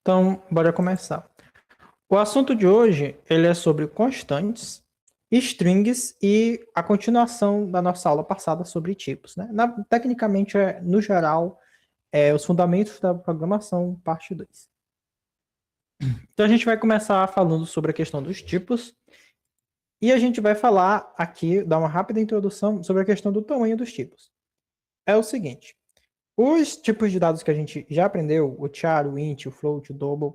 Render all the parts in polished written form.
Então, bora começar. O assunto de hoje, ele é sobre constantes, strings e a continuação da nossa aula passada sobre tipos, né? Tecnicamente, no geral, os fundamentos da programação, parte 2. Então, a gente vai começar falando sobre a questão dos tipos e a gente vai falar aqui, dar uma rápida introdução sobre a questão do tamanho dos tipos. É o seguinte, os tipos de dados que a gente já aprendeu, o char, o int, o float, o double,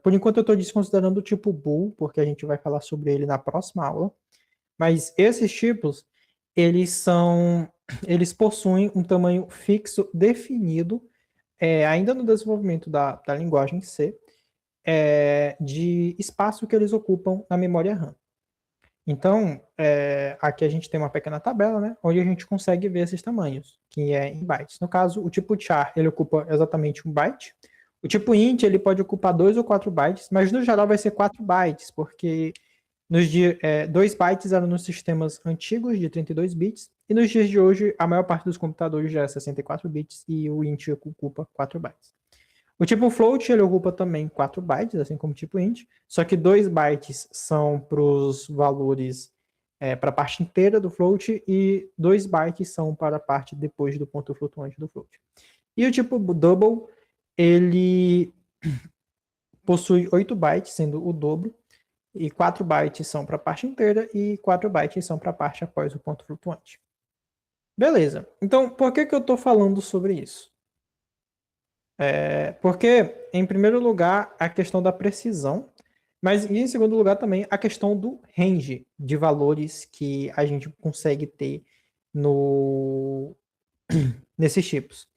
por enquanto eu estou desconsiderando o tipo bool, porque a gente vai falar sobre ele na próxima aula. Mas esses tipos, eles possuem um tamanho fixo definido, ainda no desenvolvimento da linguagem C, de espaço que eles ocupam na memória RAM. Então, aqui a gente tem uma pequena tabela, né, onde a gente consegue ver esses tamanhos, que é em bytes. No caso, o tipo char, ele ocupa exatamente 1 byte. O tipo int, ele pode ocupar 2 ou 4 bytes, mas no geral vai ser 4 bytes, porque 2 bytes eram nos sistemas antigos de 32 bits, e nos dias de hoje, a maior parte dos computadores já é 64 bits, e o int ocupa 4 bytes. O tipo float, ele ocupa também 4 bytes, assim como o tipo int, só que 2 bytes são para os valores para a parte inteira do float e 2 bytes são para a parte depois do ponto flutuante do float. E o tipo double, ele possui 8 bytes, sendo o dobro, e 4 bytes são para a parte inteira e 4 bytes são para a parte após o ponto flutuante. Beleza. Então, por que eu estou falando sobre isso? Porque, em primeiro lugar, a questão da precisão, mas em segundo lugar também a questão do range de valores que a gente consegue ter no nesses tipos.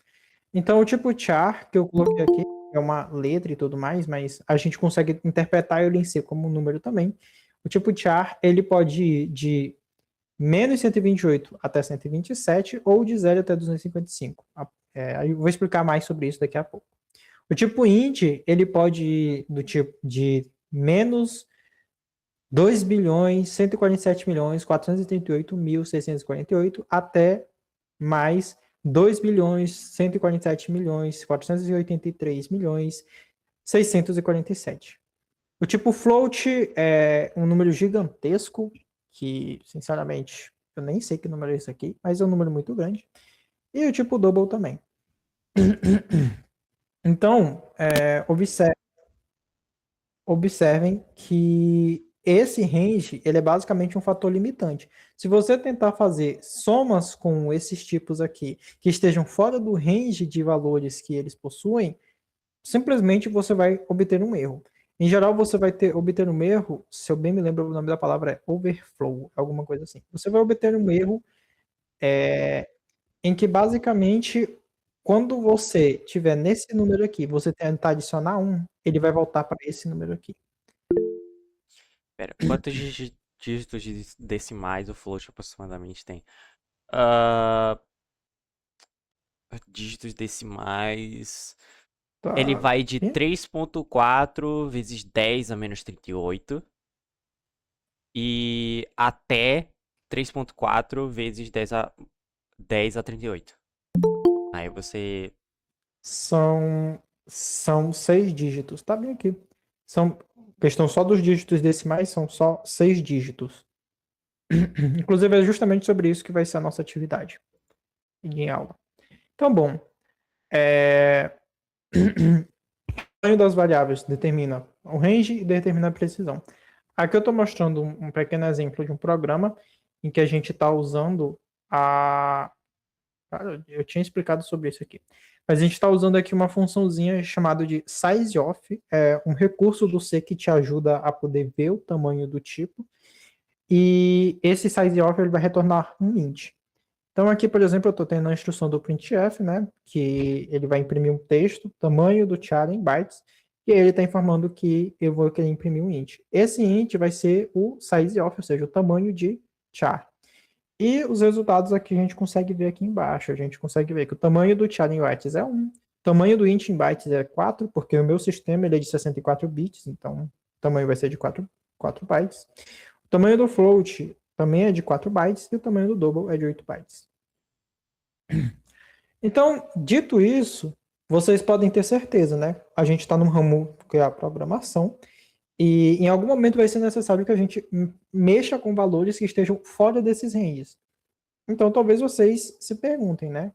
Então, o tipo char que eu coloquei aqui é uma letra e tudo mais, mas a gente consegue interpretar ele em si como um número também. O tipo char, ele pode ir de menos 128 até 127 ou de 0 até 255. Eu vou explicar mais sobre isso daqui a pouco. O tipo int, ele pode ir do tipo de menos 2 bilhões, 147 milhões, 438.648 até mais 2 bilhões, 147 milhões, 483 milhões, 647. O tipo float é um número gigantesco, que, sinceramente, eu nem sei que número é esse aqui, mas é um número muito grande. E o tipo double também. Então, observem que esse range ele é basicamente um fator limitante. Se você tentar fazer somas com esses tipos aqui, que estejam fora do range de valores que eles possuem, simplesmente você vai obter um erro. Em geral, você vai obter um erro, se eu bem me lembro, o nome da palavra é overflow, alguma coisa assim. Você vai obter um erro em que basicamente, quando você tiver nesse número aqui, você tentar adicionar um, ele vai voltar para esse número aqui. Pera, quantos dígitos decimais o float aproximadamente tem? Ah, dígitos decimais. Ele Tá. vai de 3,4 vezes 10 a menos 38 e até 3,4 vezes 10 a 38. Aí você. São 6 dígitos. Tá bem aqui. Questão só dos dígitos decimais, são só 6 dígitos. Inclusive, é justamente sobre isso que vai ser a nossa atividade em aula. Então, bom. O tamanho das variáveis determina o range e determina a precisão. Aqui eu estou mostrando um pequeno exemplo de um programa em que a gente está usando a. Cara, eu tinha explicado sobre isso aqui. Mas a gente está usando aqui uma funçãozinha chamada de sizeof, é um recurso do C que te ajuda a poder ver o tamanho do tipo. E esse sizeof ele vai retornar um int. Então aqui, por exemplo, eu estou tendo a instrução do printf, né, que ele vai imprimir um texto, tamanho do char em bytes, e aí ele está informando que eu vou querer imprimir um int. Esse int vai ser o sizeof, ou seja, o tamanho de char. E os resultados aqui a gente consegue ver aqui embaixo. A gente consegue ver que o tamanho do char em bytes é 1, o tamanho do int em bytes é 4, porque o meu sistema ele é de 64 bits, então o tamanho vai ser de 4 bytes. O tamanho do float também é de 4 bytes e o tamanho do double é de 8 bytes. Então, dito isso, vocês podem ter certeza, né? A gente está num ramo que é a programação, e em algum momento vai ser necessário que a gente mexa com valores que estejam fora desses ranges. Então, talvez vocês se perguntem, né?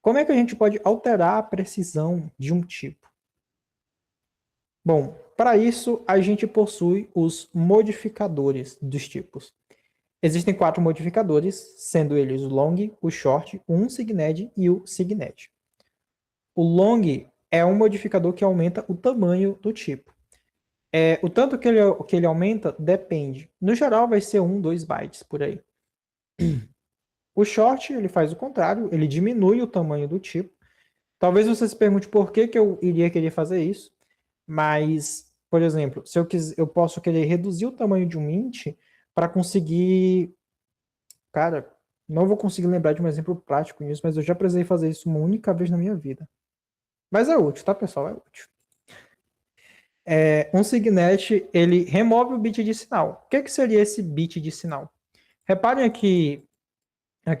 Como é que a gente pode alterar a precisão de um tipo? Bom, para isso, a gente possui os modificadores dos tipos. Existem quatro modificadores, sendo eles o long, o short, o unsigned e o signed. O long é um modificador que aumenta o tamanho do tipo. O tanto que ele aumenta depende. No geral, vai ser 2 bytes por aí. O short, ele faz o contrário, ele diminui o tamanho do tipo. Talvez você se pergunte por que eu iria querer fazer isso, mas, por exemplo, se eu posso querer reduzir o tamanho de um int para conseguir. Cara, não vou conseguir lembrar de um exemplo prático nisso, mas eu já precisei fazer isso uma única vez na minha vida. Mas é útil, tá, pessoal? É útil. Um signet, ele remove o bit de sinal. O que seria esse bit de sinal? Reparem aqui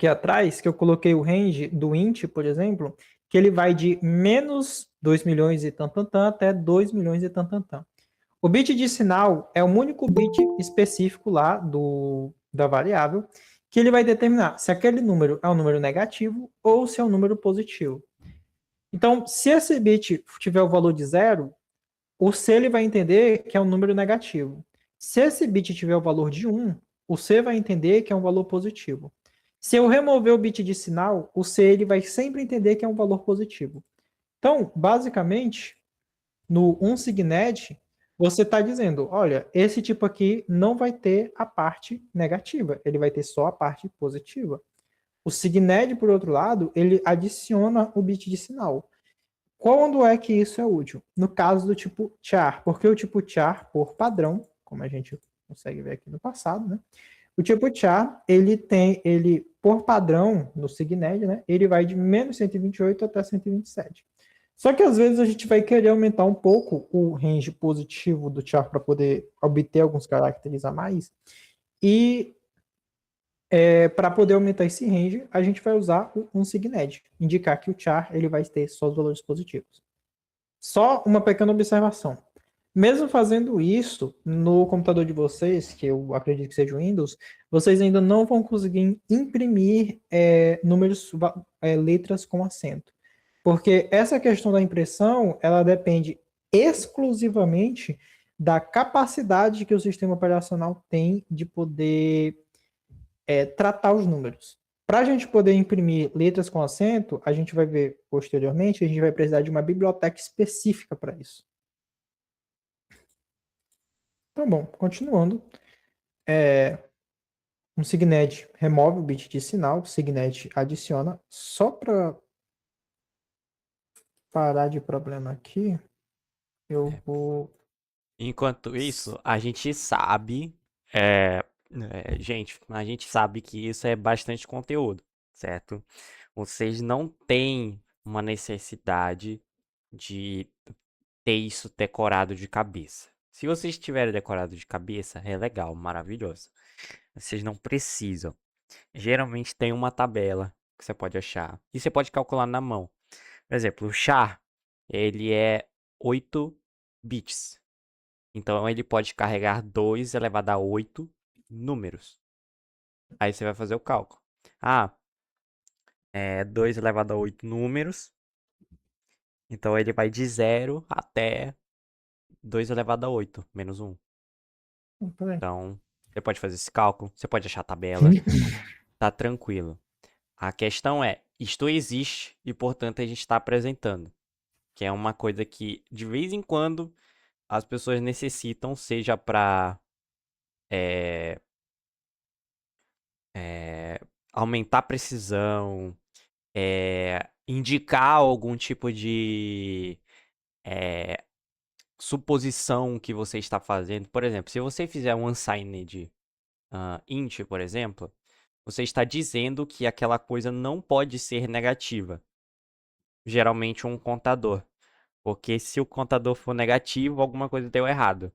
atrás, que eu coloquei o range do int, por exemplo, que ele vai de menos 2 milhões e tantantã até 2 milhões e tantantã. O bit de sinal é um único bit específico lá da variável que ele vai determinar se aquele número é um número negativo ou se é um número positivo. Então, se esse bit tiver o valor de zero, o C ele vai entender que é um número negativo. Se esse bit tiver o valor de 1, o C vai entender que é um valor positivo. Se eu remover o bit de sinal, o C ele vai sempre entender que é um valor positivo. Então, basicamente, no unsigned, você está dizendo, olha, esse tipo aqui não vai ter a parte negativa, ele vai ter só a parte positiva. O signed, por outro lado, ele adiciona o bit de sinal. Quando é que isso é útil? No caso do tipo char, porque o tipo char, por padrão, como a gente consegue ver aqui no passado, né? O tipo char, ele por padrão, no signed, né? Ele vai de menos 128 até 127. Só que às vezes a gente vai querer aumentar um pouco o range positivo do char para poder obter alguns caracteres a mais. E para poder aumentar esse range, a gente vai usar o unsigned, indicar que o char ele vai ter só os valores positivos. Só uma pequena observação. Mesmo fazendo isso no computador de vocês, que eu acredito que seja o Windows, vocês ainda não vão conseguir imprimir números, letras com acento. Porque essa questão da impressão, ela depende exclusivamente da capacidade que o sistema operacional tem de poder tratar os números. Para a gente poder imprimir letras com acento, a gente vai ver posteriormente, a gente vai precisar de uma biblioteca específica para isso. Então, bom, continuando. Um signet remove o bit de sinal, o signet adiciona. Só para parar de problema aqui, eu vou. Enquanto isso, a gente sabe, gente, a gente sabe que isso é bastante conteúdo, certo? Vocês não têm uma necessidade de ter isso decorado de cabeça. Se vocês tiverem decorado de cabeça, é legal, maravilhoso. Vocês não precisam. Geralmente tem uma tabela que você pode achar. E você pode calcular na mão. Por exemplo, o char, ele é 8 bits. Então ele pode carregar 2 elevado a 8 números. Aí você vai fazer o cálculo. Ah, 2 elevado a 8 números. Então ele vai de 0 até 2 elevado a 8, menos 1. Peraí. Então, você pode fazer esse cálculo, você pode achar a tabela, tá tranquilo. A questão é, isto existe e, portanto, a gente está apresentando. Que é uma coisa que, de vez em quando, as pessoas necessitam, seja para aumentar a precisão, indicar algum tipo de suposição que você está fazendo. Por exemplo, se você fizer um unsigned int, por exemplo, você está dizendo que aquela coisa não pode ser negativa. Geralmente um contador. Porque se o contador for negativo, alguma coisa deu errado.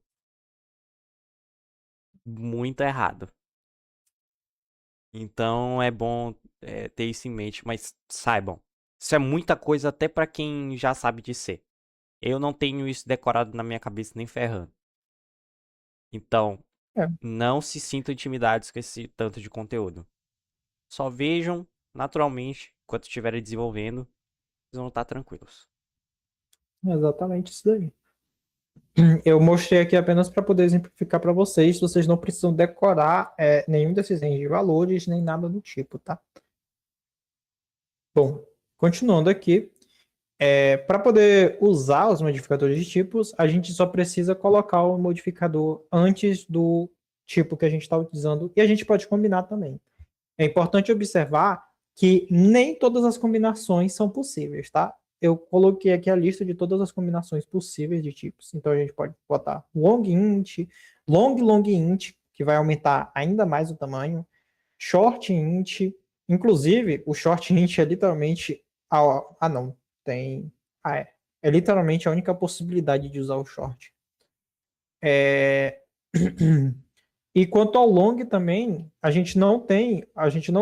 Muito errado. Então é bom ter isso em mente, mas saibam, Isso é muita coisa até pra quem já sabe de C. Eu não tenho isso decorado na minha cabeça nem ferrando. Então, É, não se sintam intimidados com esse tanto de conteúdo. Só vejam naturalmente enquanto estiverem desenvolvendo, vocês vão estar tranquilos. exatamente isso daí. Eu mostrei aqui apenas para poder exemplificar para vocês. Vocês não precisam decorar nenhum desses range de valores, nem nada do tipo, tá? Bom, continuando aqui. Para poder usar os modificadores de tipos, a gente só precisa colocar o modificador antes do tipo que a gente está utilizando e a gente pode combinar também. É importante observar que nem todas as combinações são possíveis, tá? Eu coloquei aqui a lista de todas as combinações possíveis de tipos. Então a gente pode botar long int, long int, que vai aumentar ainda mais o tamanho, short int, inclusive o short int é literalmente não, tem é literalmente a única possibilidade de usar o short. É... E quanto ao long também, a gente não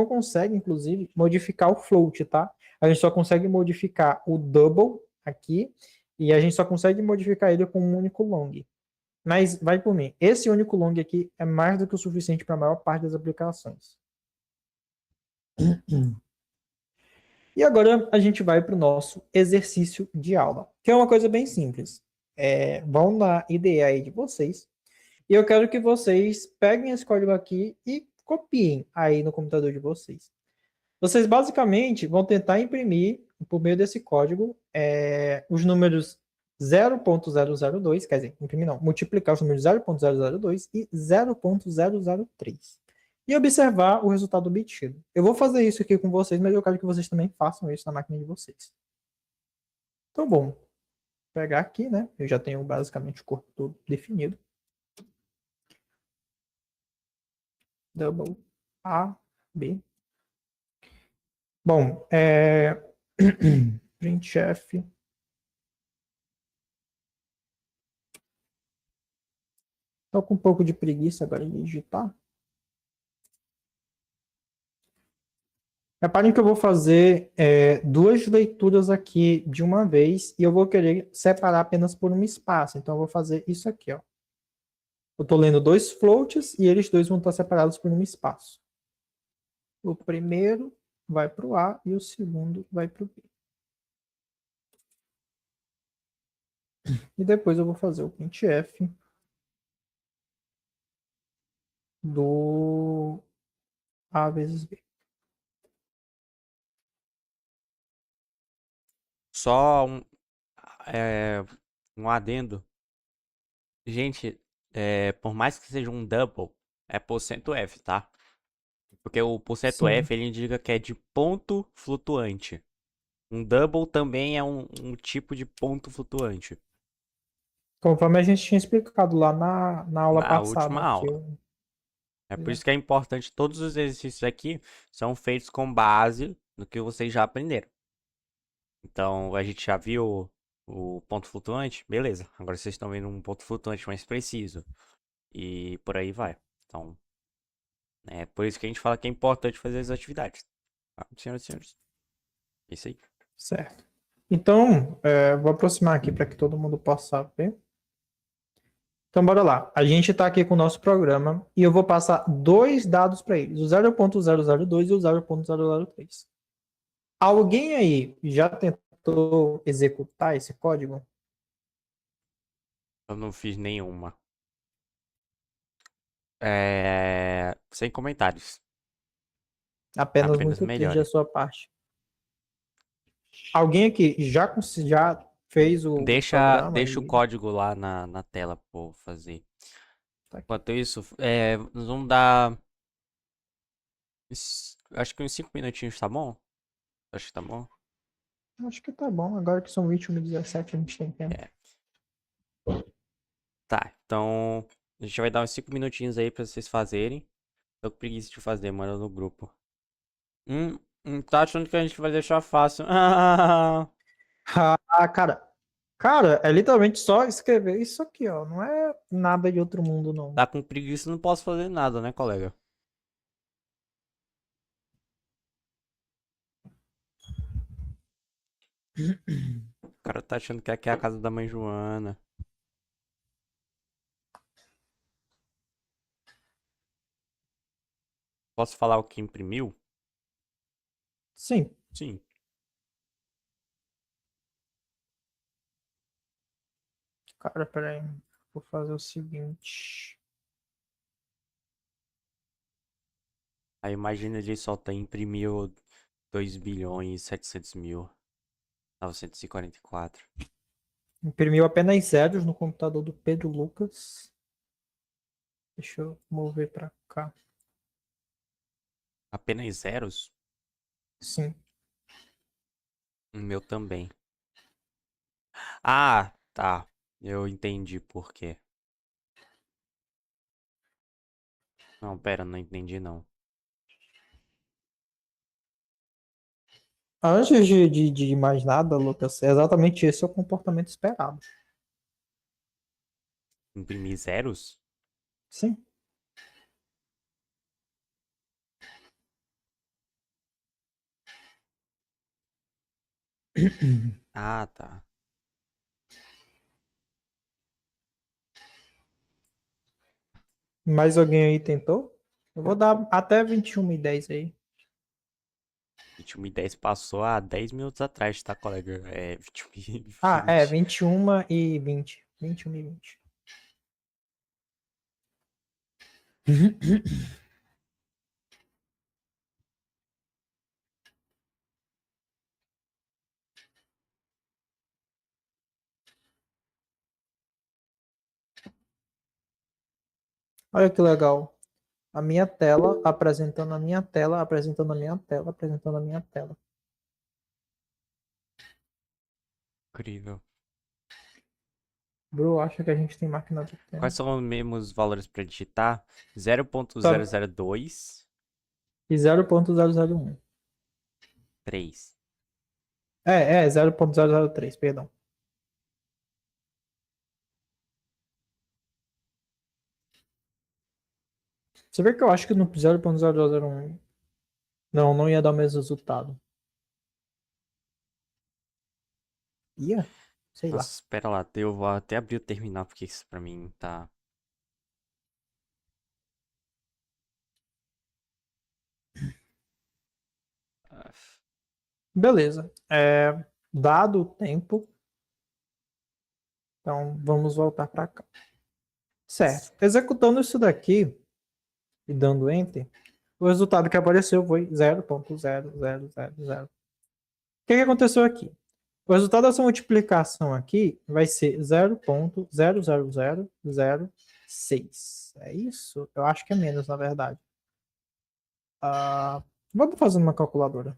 consegue, inclusive, modificar o float, tá? A gente só consegue modificar o double aqui, e a gente só consegue modificar ele com um único long. Mas vai por mim, esse único long aqui é mais do que o suficiente para a maior parte das aplicações. E agora a gente vai para o nosso exercício de aula, que é uma coisa bem simples. Vão na IDE aí de vocês, e eu quero que vocês peguem esse código aqui e copiem aí no computador de vocês. Vocês basicamente vão tentar imprimir, por meio desse código, os números 0.002, quer dizer, imprimir não, multiplicar os números 0.002 e 0.003. E observar o resultado obtido. Eu vou fazer isso aqui com vocês, mas eu quero que vocês também façam isso na máquina de vocês. Então, bom, vou pegar aqui, né? Eu já tenho basicamente o corpo todo definido. Double A, B. Bom, printf. Estou com um pouco de preguiça agora de digitar. Reparem que eu vou fazer duas leituras aqui de uma vez e eu vou querer separar apenas por um espaço. Então, eu vou fazer isso aqui, ó. Eu estou lendo dois floats e eles dois vão estar separados por um espaço. O primeiro vai para o A e o segundo vai para o B. E depois eu vou fazer o printf do A vezes B. Só um adendo. Gente, por mais que seja um double, é porcento %F, tá? Porque o porcento Sim. %F ele indica que é de ponto flutuante. Um double também é um tipo de ponto flutuante. Conforme a gente tinha explicado lá na aula Na última passada. aula. É por isso que é importante, todos os exercícios aqui são feitos com base no que vocês já aprenderam. Então, a gente já viu o ponto flutuante? Beleza. Agora vocês estão vendo um ponto flutuante mais preciso. E por aí vai. Então, é por isso que a gente fala que é importante fazer as atividades. Tá, senhoras e senhores? É isso aí. Certo. Então, vou aproximar aqui para que todo mundo possa ver. Então, bora lá. A gente está aqui com o nosso programa e eu vou passar dois dados para eles, o 0.002 e o 0.003. Alguém aí já tentou executar esse código? Eu não fiz nenhuma. Sem comentários. Apenas Apenas muito triste da melhore. sua parte. Alguém aqui já fez o programa Deixa o e código lá na tela por fazer. tá aqui. Enquanto isso, nós vamos dar. Acho que uns 5 minutinhos tá bom? Acho que tá bom. Acho que tá bom. Agora que são 21h17, a gente tem tempo. É. Tá, então a gente vai dar uns 5 minutinhos aí pra vocês fazerem. Tô com preguiça de fazer, manda no grupo. Tá achando que a gente vai deixar fácil. Ah, cara, é literalmente só escrever isso aqui, ó. Não é nada de outro mundo, não. Tá com preguiça, não posso fazer nada, né, colega? O cara tá achando que aqui é a casa da mãe Joana. Posso falar o que imprimiu? Sim. Sim. Cara, peraí. Vou fazer o seguinte. Aí imagina ele só imprimiu 2.700.944. Imprimiu apenas zeros no computador do Pedro Lucas. Deixa eu mover pra cá. Apenas zeros? Sim. O meu também. Ah, tá. Eu entendi por quê. Não, pera, não entendi não. Antes de mais nada, Lucas, é exatamente esse é o comportamento esperado. Imprimir zeros? Sim. Ah, tá. Mais alguém aí tentou? Eu vou dar até 21h10 aí. 21h10 passou há 10 minutos atrás, tá, colega? É, Ah, é, 21h20. 21h20. 21h20. Olha que legal. A minha tela apresentando a minha tela, apresentando a minha tela, apresentando a minha tela. Incrível. Bro, acha que a gente tem máquina do Quais tempo. são os mesmos valores para digitar? Tá. 0.002, E 0.001. 3. É 0.003, perdão. Você vê que eu acho que no 0.0001 não ia dar o mesmo resultado. Ia? Sei Nossa, lá. espera lá, eu vou até abrir o terminal porque isso pra mim tá. Ah, Beleza. Dado o tempo, então vamos voltar para cá. Certo. Executando isso daqui e dando Enter, o resultado que apareceu foi 0.0000. O que aconteceu aqui? O resultado dessa multiplicação aqui vai ser 0.00006. É isso? Eu acho que é menos, na verdade. Vamos fazer uma calculadora.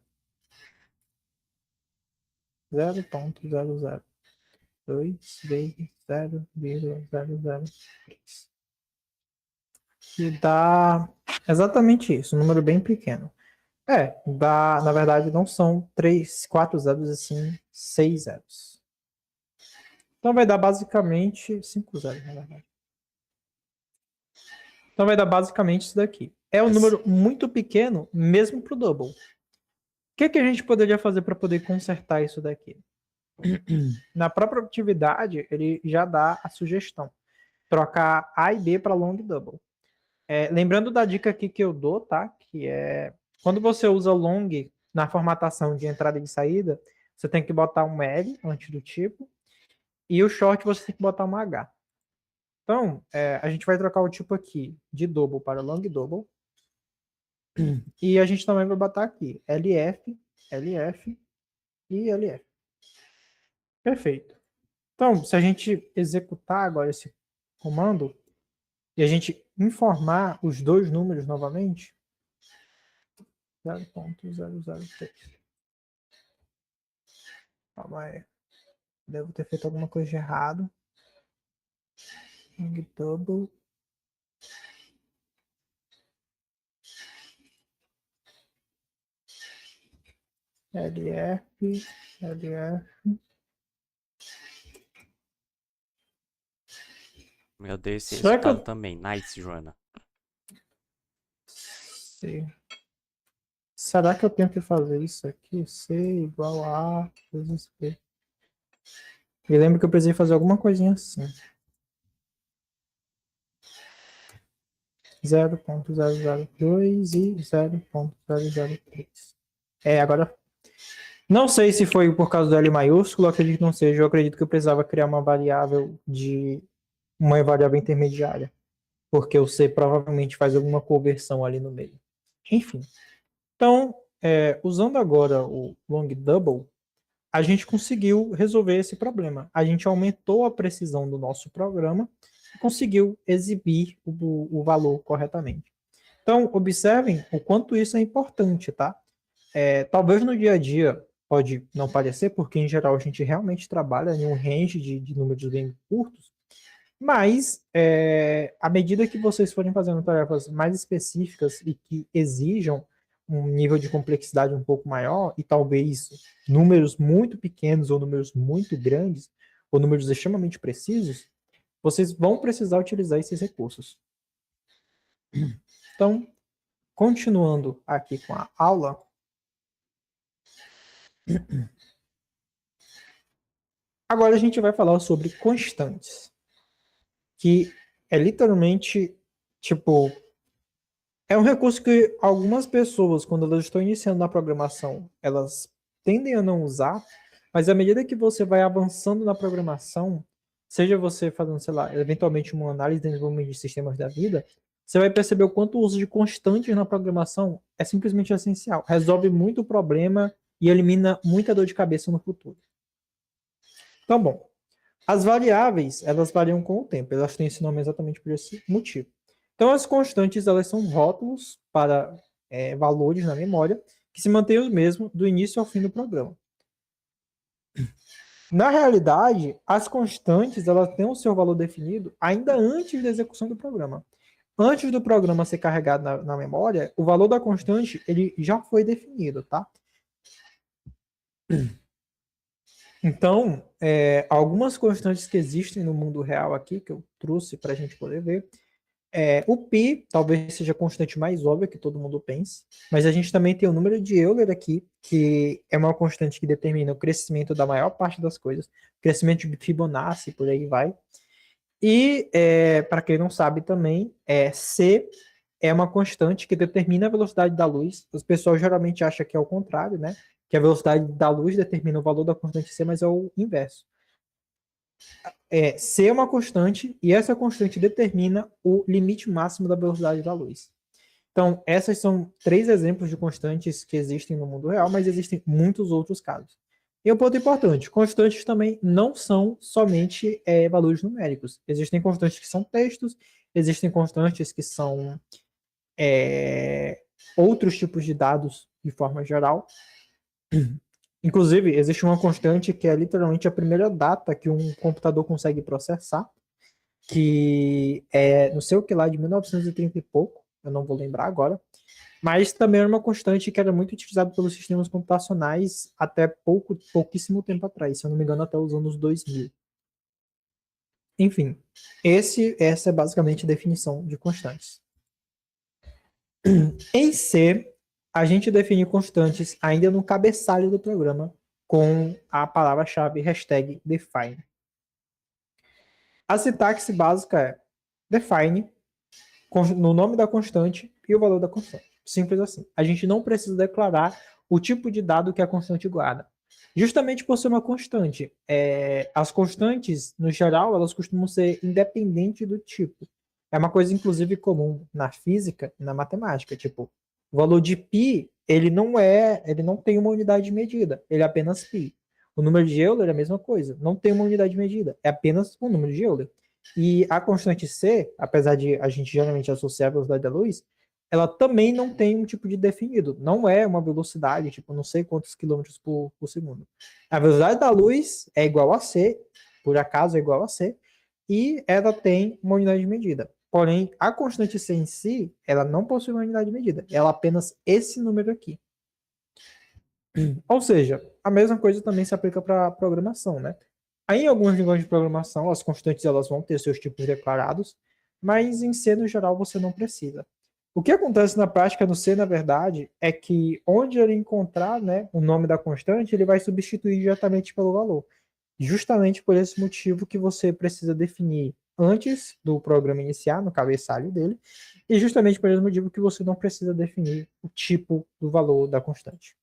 0.002 vezes 0,003. Que dá exatamente isso, um número bem pequeno. Na verdade, não são 4 zeros, e sim 6 zeros. Então vai dar basicamente 5 zeros, na verdade. Então vai dar basicamente isso daqui. É um essa- número muito pequeno, mesmo para o double. O que a gente poderia fazer para poder consertar isso daqui? Na própria atividade, ele já dá a sugestão. Trocar A e B para long double. Lembrando da dica aqui que eu dou, tá? Que é quando você usa long na formatação de entrada e de saída, você tem que botar um L antes do tipo, e o short você tem que botar um H. Então, a gente vai trocar o tipo aqui de double para long double, e a gente também vai botar aqui LF, LF e LF. Perfeito. Então, se a gente executar agora esse comando e a gente informar os dois números novamente, 0.003. Calma aí. Devo ter feito alguma coisa de errado. Long double. LF, LF. Meu Deus, esse Será que resultado eu. também. Nice, Joana. C, Será que eu tenho que fazer isso aqui? C igual a vezes B. Me lembro que eu precisei fazer alguma coisinha assim. 0.002 e 0.003. Agora. Não sei se foi por causa do L maiúsculo, acredito que não seja. Eu acredito que eu precisava criar uma variável intermediária. Porque o C provavelmente faz alguma conversão ali no meio. Enfim. Então, usando agora o long double, a gente conseguiu resolver esse problema. A gente aumentou a precisão do nosso programa e conseguiu exibir o valor corretamente. Então, observem o quanto isso é importante, tá? Talvez no dia a dia pode não parecer, porque em geral a gente realmente trabalha em um range de números bem curtos, mas à medida que vocês forem fazendo tarefas mais específicas e que exijam um nível de complexidade um pouco maior, e talvez números muito pequenos ou números muito grandes, ou números extremamente precisos, vocês vão precisar utilizar esses recursos. Então, continuando aqui com a aula, agora a gente vai falar sobre constantes, que é literalmente, tipo, é um recurso que algumas pessoas, quando elas estão iniciando na programação, elas tendem a não usar, mas à medida que você vai avançando na programação, seja você fazendo, sei lá, eventualmente uma análise de desenvolvimento de sistemas da vida, você vai perceber o quanto o uso de constantes na programação é simplesmente essencial. Resolve muito o problema e elimina muita dor de cabeça no futuro. Então, bom, as variáveis, elas variam com o tempo, elas têm esse nome exatamente por esse motivo. Então, as constantes, elas são rótulos para valores na memória que se mantêm os mesmos do início ao fim do programa. Na realidade, as constantes, elas têm o seu valor definido ainda antes da execução do programa. Antes do programa ser carregado na memória, o valor da constante, ele já foi definido, tá? Então, algumas constantes que existem no mundo real aqui, que eu trouxe para a gente poder ver, o π talvez seja a constante mais óbvia que todo mundo pense, mas a gente também tem o número de Euler aqui, que é uma constante que determina o crescimento da maior parte das coisas, crescimento de Fibonacci, por aí vai. E, para quem não sabe também, C é uma constante que determina a velocidade da luz. Os pessoal geralmente acham que é o contrário, né? Que a velocidade da luz determina o valor da constante C, mas é o inverso. C é uma constante e essa constante determina o limite máximo da velocidade da luz. Então, essas são 3 exemplos de constantes que existem no mundo real, mas existem muitos outros casos. E um ponto importante, constantes também não são somente valores numéricos. Existem constantes que são textos, existem constantes que são outros tipos de dados de forma geral. Inclusive, existe uma constante que é literalmente a primeira data que um computador consegue processar, que é, não sei o que lá, de 1930 e pouco, eu não vou lembrar agora, mas também era uma constante que era muito utilizada pelos sistemas computacionais até pouquíssimo tempo atrás, se eu não me engano, até os anos 2000. Enfim, essa é basicamente a definição de constantes. Em C, a gente define constantes ainda no cabeçalho do programa com a palavra-chave #define. A sintaxe básica é define no nome da constante e o valor da constante. Simples assim. A gente não precisa declarar o tipo de dado que a constante guarda. Justamente por ser uma constante. As constantes, no geral, elas costumam ser independentes do tipo. É uma coisa, inclusive, comum na física e na matemática. Tipo, o valor de π, ele não tem uma unidade de medida. Ele é apenas π. O número de Euler é a mesma coisa. Não tem uma unidade de medida. É apenas o número de Euler. E a constante C, apesar de a gente geralmente associar a velocidade da luz, ela também não tem um tipo de definido. Não é uma velocidade, tipo, não sei quantos quilômetros por segundo. A velocidade da luz é igual a C, por acaso é igual a C, e ela tem uma unidade de medida. Porém, a constante C em si, ela não possui uma unidade de medida. Ela é apenas esse número aqui. Ou seja, a mesma coisa também se aplica para programação, né? Aí, em algumas linguagens de programação, as constantes elas vão ter seus tipos declarados, mas em C, no geral, você não precisa. O que acontece na prática no C, na verdade, é que onde ele encontrar, né, o nome da constante, ele vai substituir diretamente pelo valor. Justamente por esse motivo que você precisa definir antes do programa iniciar, no cabeçalho dele, e justamente por esse motivo que você não precisa definir o tipo do valor da constante.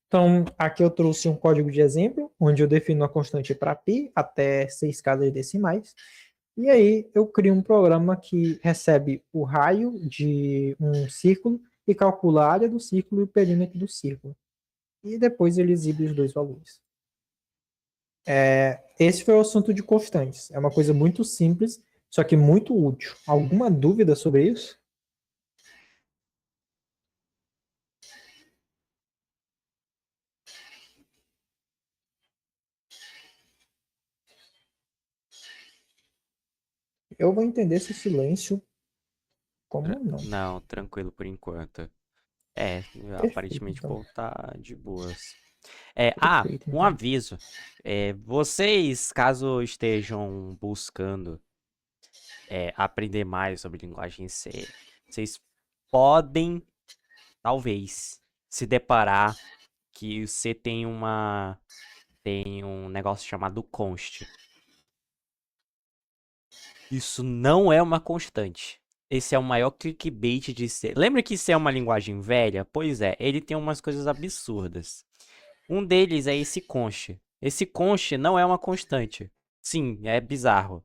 Então, aqui eu trouxe um código de exemplo, onde eu defino a constante para π até 6 casas decimais. E aí eu crio um programa que recebe o raio de um círculo e calcula a área do círculo e o perímetro do círculo. E depois ele exibe os dois valores. Esse foi o assunto de constantes. É uma coisa muito simples, só que muito útil. Alguma dúvida sobre isso? Eu vou entender esse silêncio como não. Não, tranquilo por enquanto. É, Perfeito, aparentemente o então. povo tá de boas. Perfeito, Um então. aviso. Vocês, caso estejam buscando aprender mais sobre linguagem C, vocês podem, talvez, se deparar que o C tem um negócio chamado const. Isso não é uma constante. Esse é o maior clickbait de C. Lembra que C é uma linguagem velha? Pois é, ele tem umas coisas absurdas. Um deles é esse const. Esse const não é uma constante. Sim, é bizarro.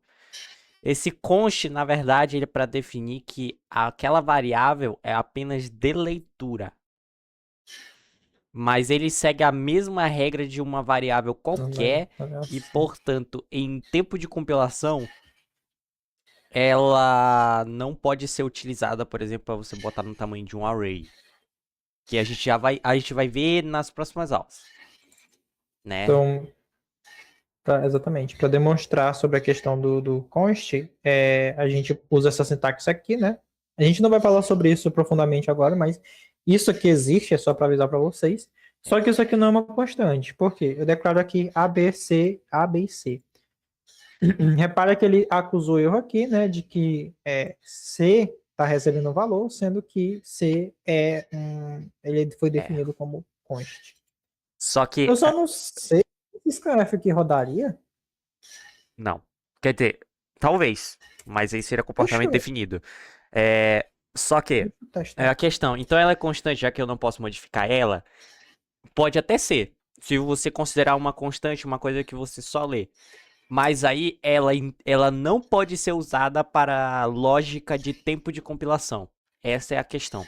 Esse const, na verdade, ele é para definir que aquela variável é apenas de leitura. Mas ele segue a mesma regra de uma variável qualquer e, portanto, em tempo de compilação, ela não pode ser utilizada, por exemplo, para você botar no tamanho de um array. Que a gente vai ver nas próximas aulas, né? Então, exatamente. Para demonstrar sobre a questão do const, a gente usa essa sintaxe aqui, né? A gente não vai falar sobre isso profundamente agora, mas isso aqui existe, é só para avisar para vocês. Só que isso aqui não é uma constante. Por quê? Eu declaro aqui A, B, C, A, B e C. Repara que ele acusou erro aqui, né? De que C está recebendo um valor, sendo que C ele foi É. definido como const. Só Eu que só não sei se esse ScanF aqui rodaria. não. Quer dizer, talvez, mas aí seria Deixa comportamento eu, definido. Só que deixa eu testar a aqui. questão, então ela é constante, já que eu não posso modificar ela, pode até ser. Se você considerar uma constante, uma coisa que você só lê. Mas aí ela não pode ser usada para lógica de tempo de compilação. Essa é a questão.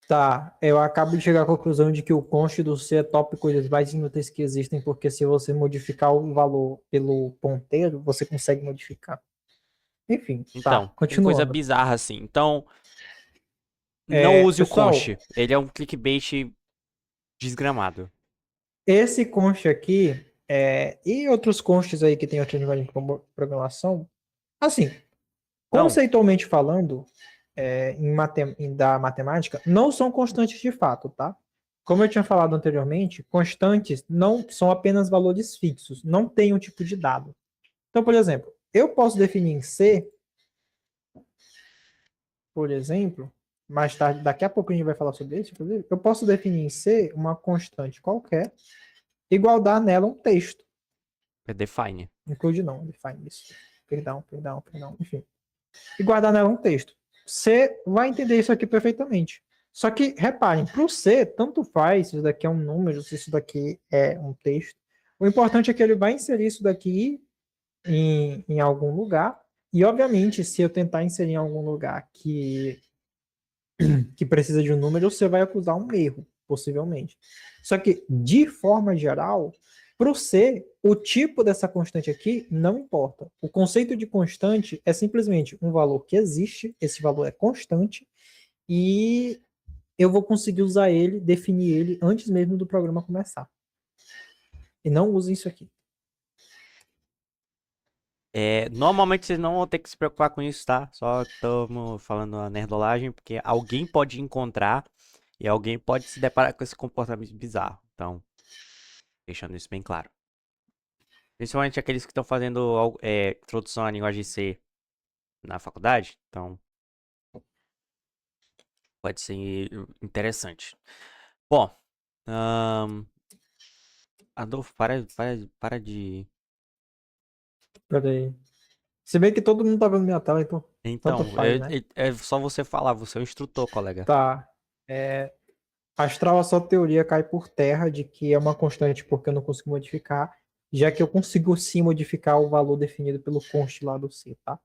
Tá, eu acabo de chegar à conclusão de que o const do C é top coisas mais inúteis que existem, porque se você modificar o valor pelo ponteiro, você consegue modificar. Enfim, tá, Então, tem coisa continuando. bizarra assim. Então, não use o Pessoal, const. Ele é um clickbait desgramado. esse const aqui e outros consts aí que tem outra linguagem de programação, assim, Então, conceitualmente falando, da matemática, não são constantes de fato, tá? Como eu tinha falado anteriormente, constantes não são apenas valores fixos, não tem um tipo de dado. Então, por exemplo, eu posso definir em C, por exemplo, mais tarde, daqui a pouco a gente vai falar sobre isso, inclusive, eu posso definir em C uma constante qualquer, igual dar nela um texto. é define. Include não, define isso. Perdão, enfim. E guardar nela um texto. Você vai entender isso aqui perfeitamente. Só que, reparem, para o C, tanto faz se isso daqui é um número, se isso daqui é um texto. O importante é que ele vai inserir isso daqui em algum lugar. E, obviamente, se eu tentar inserir em algum lugar que precisa de um número, você vai acusar um erro, possivelmente. Só que, de forma geral, para o C, o tipo dessa constante aqui não importa. O conceito de constante é simplesmente um valor que existe, esse valor é constante, e eu vou conseguir usar ele, definir ele antes mesmo do programa começar. E não use isso aqui. Normalmente vocês não vão ter que se preocupar com isso, tá? Só estamos falando a nerdolagem, porque alguém pode encontrar e alguém pode se deparar com esse comportamento bizarro. Então, deixando isso bem claro. Principalmente aqueles que estão fazendo introdução à linguagem C na faculdade. Então, Pode ser interessante. Bom, ahn, Adolfo, para de. Pera aí. Se bem que todo mundo tá vendo minha tela, então tanto Então, faz, né? é só você falar, você é o instrutor, colega. Tá. Astral, a sua teoria cai por terra de que é uma constante porque eu não consigo modificar, já que eu consigo sim modificar o valor definido pelo const lá do C, tá?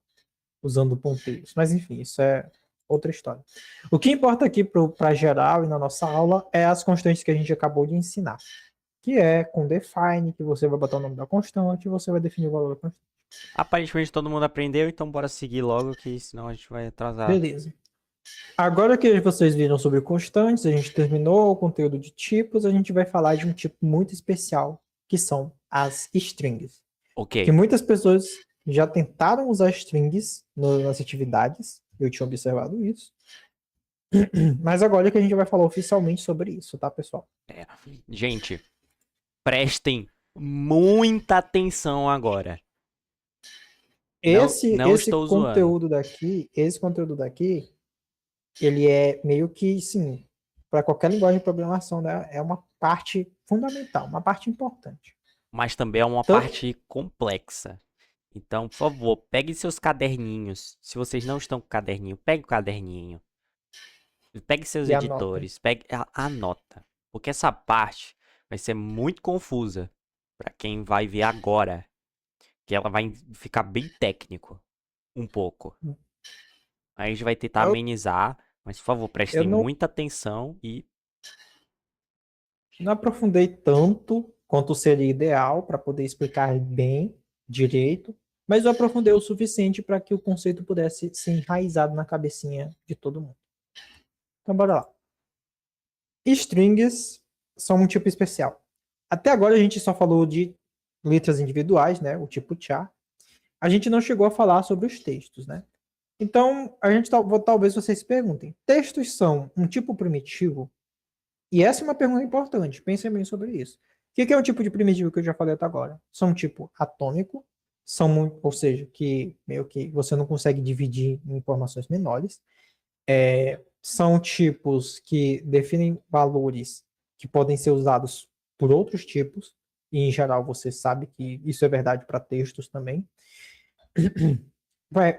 Usando ponteiros. Mas enfim, isso é outra história. O que importa aqui para geral e na nossa aula é as constantes que a gente acabou de ensinar, que é com define, que você vai botar o nome da constante e você vai definir o valor da constante. Aparentemente todo mundo aprendeu, então bora seguir logo, que senão a gente vai atrasar. Beleza. Agora que vocês viram sobre constantes, a gente terminou o conteúdo de tipos, a gente vai falar de um tipo muito especial, que são as strings. Que Ok. muitas pessoas já tentaram usar strings nas atividades, eu tinha observado isso, mas agora é que a gente vai falar oficialmente sobre isso, tá, pessoal? É. Gente, prestem muita atenção agora. Não, Esse não esse estou zoando. conteúdo daqui, ele é meio que, sim, para qualquer linguagem de programação, né, é uma parte fundamental, uma parte importante. Mas também é uma Tanto parte complexa. Então, por favor, peguem seus caderninhos. Se vocês não estão com caderninho, pegue o caderninho. Pegue seus e anotem. editores, pegue, anota. Porque essa parte vai ser muito confusa para quem vai ver agora. Que ela vai ficar bem técnico, um pouco. Aí a gente vai tentar Eu, amenizar, mas por favor, eu prestem não, muita atenção e não aprofundei tanto quanto seria ideal para poder explicar bem, direito, mas eu aprofundei o suficiente para que o conceito pudesse ser enraizado na cabecinha de todo mundo. Então, bora lá. Strings são um tipo especial. Até agora a gente só falou de letras individuais, né? O tipo char. A gente não chegou a falar sobre os textos, né? Então, talvez vocês se perguntem: textos são um tipo primitivo? E essa é uma pergunta importante. Pensem bem sobre isso. O que é um tipo de primitivo que eu já falei até agora? São um tipo atômico, ou seja, que meio que você não consegue dividir em informações menores. São tipos que definem valores que podem ser usados por outros tipos, e em geral você sabe que isso é verdade para textos também.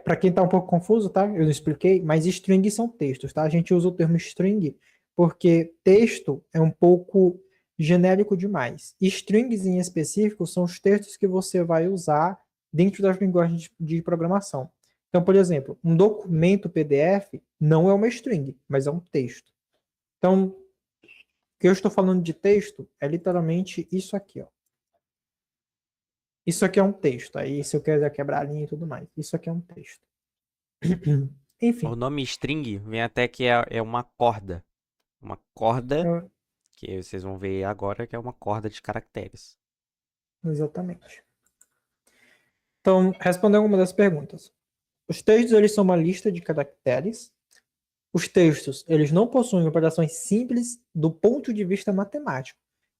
Para quem está um pouco confuso, tá? Eu não expliquei, mas strings são textos, tá? A gente usa o termo string porque texto é um pouco genérico demais. Strings em específico são os textos que você vai usar dentro das linguagens de programação. Então, por exemplo, um documento PDF não é uma string, mas é um texto. Então, o que eu estou falando de texto é literalmente isso aqui, ó. Isso aqui é um texto. Aí, se eu quiser quebrar a linha e tudo mais, isso aqui é um texto. o Enfim, nome string vem até que é uma corda. Uma corda, eu- que vocês vão ver agora que é uma corda de caracteres. exatamente. Então, respondendo alguma das perguntas. Os textos, eles são uma lista de caracteres. Os textos, eles não possuem operações simples do ponto de vista matemático.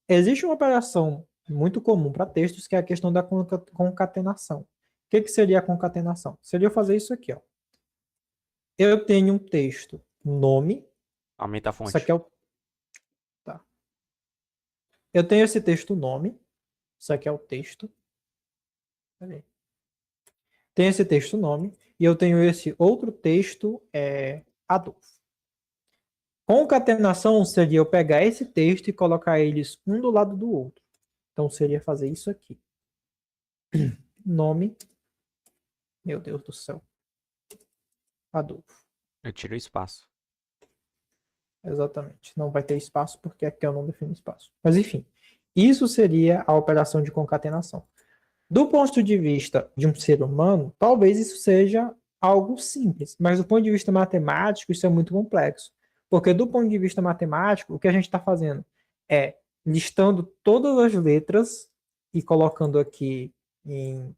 Existe uma operação muito comum para textos, que é a questão da concatenação. O que seria a concatenação? Seria eu fazer isso aqui, ó. Eu tenho um texto, nome, Aumenta a isso fonte. aqui é o... Tá. Eu tenho esse texto, nome, isso aqui é o texto. Peraí. Tem esse texto nome e eu tenho esse outro texto Adolfo. Concatenação seria eu pegar esse texto e colocar eles um do lado do outro. Então seria fazer isso aqui. Nome, meu Deus do céu, Adolfo. Eu tiro o espaço. Exatamente. Não vai ter espaço porque aqui eu não defino espaço. Mas enfim, isso seria a operação de concatenação. Do ponto de vista de um ser humano, talvez isso seja algo simples, mas do ponto de vista matemático, isso é muito complexo. Porque do ponto de vista matemático, o que a gente está fazendo é listando todas as letras e colocando aqui em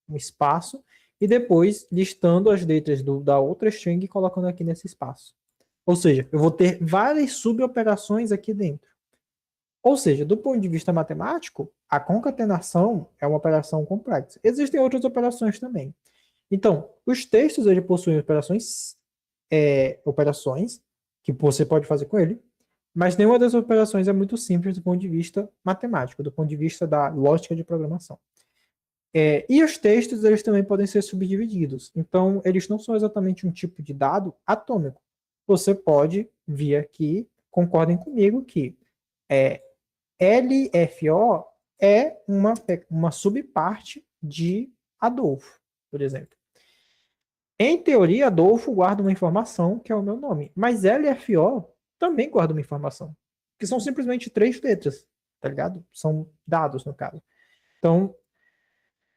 um espaço, e depois listando as letras da outra string e colocando aqui nesse espaço. Ou seja, eu vou ter várias suboperações aqui dentro. Ou seja, do ponto de vista matemático, a concatenação é uma operação complexa. Existem outras operações também. Então, os textos ele possuem operações, que você pode fazer com ele, mas nenhuma das operações é muito simples do ponto de vista matemático, do ponto de vista da lógica de programação. E os textos, eles também podem ser subdivididos. Então, eles não são exatamente um tipo de dado atômico. Você pode vir aqui, concordem comigo que é, LFO é uma subparte de Adolfo, por exemplo. Em teoria, Adolfo guarda uma informação que é o meu nome, mas LFO também guarda uma informação, que são simplesmente três letras, tá ligado? São dados, no caso. Então,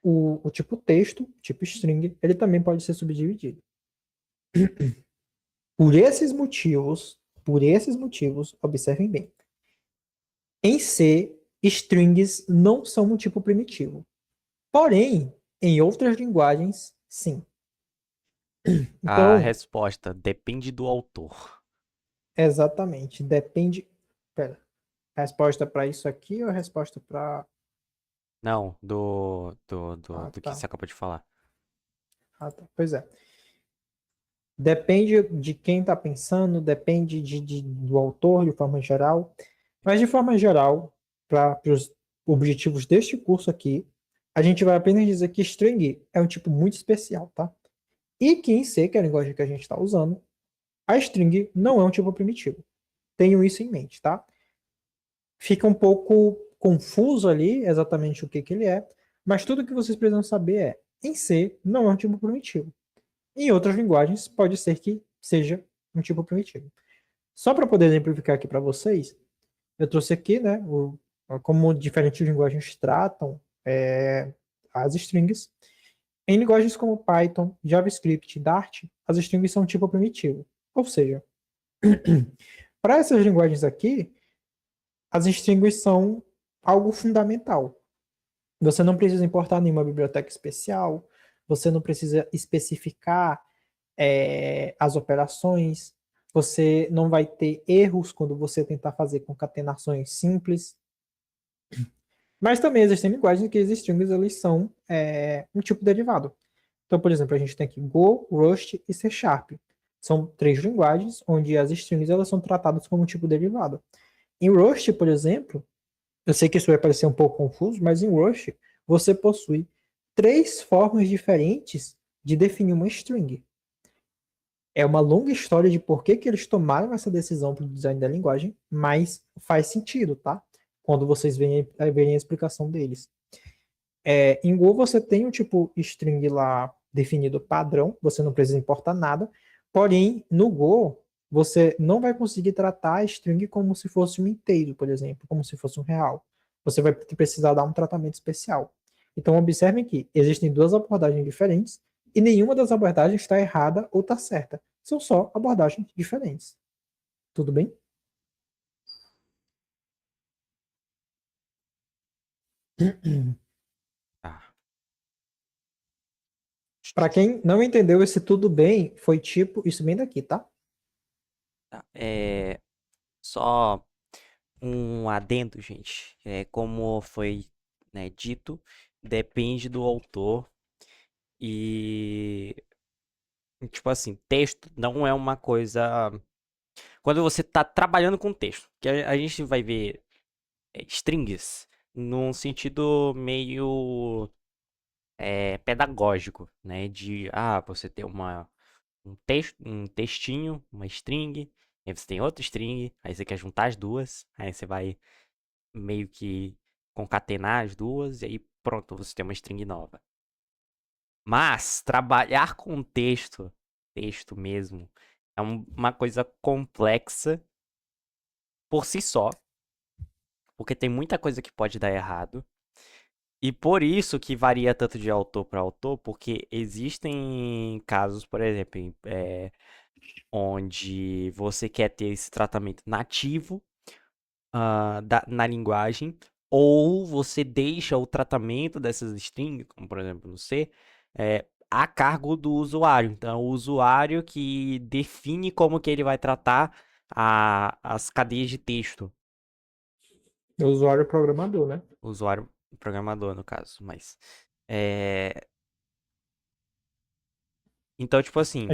o tipo texto, tipo string, ele também pode ser subdividido. Por esses motivos, observem bem. Em C, strings não são um tipo primitivo. Porém, em outras linguagens, sim. A Então, resposta depende do autor. exatamente, depende. Pera, resposta para isso aqui ou resposta para. Não, do que Tá. você acabou de falar. Tá. Pois é. Depende de quem está pensando, depende do autor de forma geral. Mas de forma geral, para os objetivos deste curso aqui, a gente vai apenas dizer que string é um tipo muito especial, tá? E que em C, que é a linguagem que a gente está usando, a string não é um tipo primitivo. Tenham isso em mente, tá? Fica um pouco confuso ali exatamente o que, que ele é, mas tudo que vocês precisam saber é, em C, não é um tipo primitivo. Em outras linguagens, pode ser que seja um tipo primitivo. Só para poder exemplificar aqui para vocês, eu trouxe aqui, né, como diferentes linguagens tratam as strings. Em linguagens como Python, JavaScript e Dart, as strings são tipo primitivo. Ou seja, para essas linguagens aqui, as strings são algo fundamental. Você não precisa importar nenhuma biblioteca especial, você não precisa especificar as operações, você não vai ter erros quando você tentar fazer concatenações simples. Mas também existem linguagens em que as strings eles são um tipo derivado. Então, por exemplo, a gente tem aqui Go, Rust e C Sharp. São três linguagens onde as strings elas são tratadas como um tipo derivado. Em Rust, por exemplo, eu sei que isso vai parecer um pouco confuso, mas em Rust você possui três formas diferentes de definir uma string. É uma longa história de por que, que eles tomaram essa decisão para o design da linguagem, mas faz sentido, tá? Quando vocês verem a explicação deles. Em Go você tem o tipo string lá definido padrão, você não precisa importar nada. Porém, no Go, você não vai conseguir tratar a string como se fosse um inteiro, por exemplo, como se fosse um real. Você vai precisar dar um tratamento especial. Então, observem que existem duas abordagens diferentes e nenhuma das abordagens está errada ou está certa. São só abordagens diferentes. Tudo bem? Tá. Para quem não entendeu esse tudo bem, foi tipo isso bem daqui, tá? Tá. Só um adendo, gente. Como foi, né, dito, depende do autor e, tipo assim, texto não é uma coisa. Quando você tá trabalhando com texto, que a gente vai ver strings num sentido meio pedagógico, né? De você ter um textinho, uma string, aí você tem outra string, aí você quer juntar as duas, aí você vai meio que concatenar as duas, e aí pronto, você tem uma string nova. Mas trabalhar com texto mesmo, é uma coisa complexa por si só, porque tem muita coisa que pode dar errado. E por isso que varia tanto de autor para autor, porque existem casos, por exemplo, onde você quer ter esse tratamento nativo na linguagem, ou você deixa o tratamento dessas strings, como por exemplo no C, a cargo do usuário. Então, o usuário que define como que ele vai tratar as cadeias de texto. O usuário programador, né? O usuário programador, no caso. Mas, é, então, tipo assim,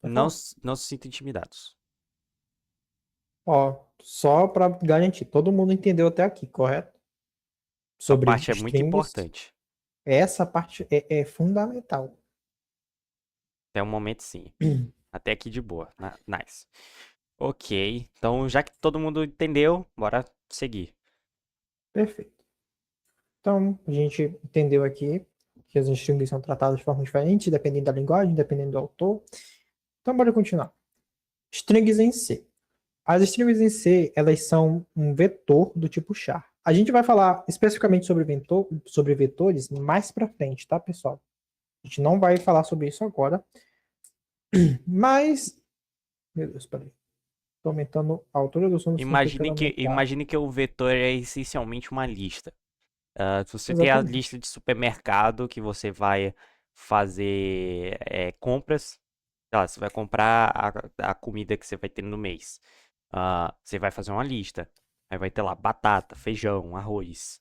Pode Não, falar. não se sintam intimidados. Ó, só para garantir, todo mundo entendeu até aqui, correto? Essa Sobre parte é muito strings, importante. essa parte é fundamental. Até o momento, sim. Até aqui de boa. Nice. Ok. Então, já que todo mundo entendeu, bora seguir. Perfeito. Então, a gente entendeu aqui que as strings são tratadas de forma diferente, dependendo da linguagem, dependendo do autor. Então, bora continuar. Strings em C. As strings em C, elas são um vetor do tipo char. A gente vai falar especificamente sobre vetores mais para frente, tá, pessoal? A gente não vai falar sobre isso agora, mas... Meu Deus, peraí. Estou aumentando a altura do som, estou tentando aumentar. Imagine que o vetor é essencialmente uma lista. Se você tem a lista Exatamente. de supermercado que você vai fazer compras, sei lá, você vai comprar a comida que você vai ter no mês. Você vai fazer uma lista. Aí vai ter lá batata, feijão, arroz,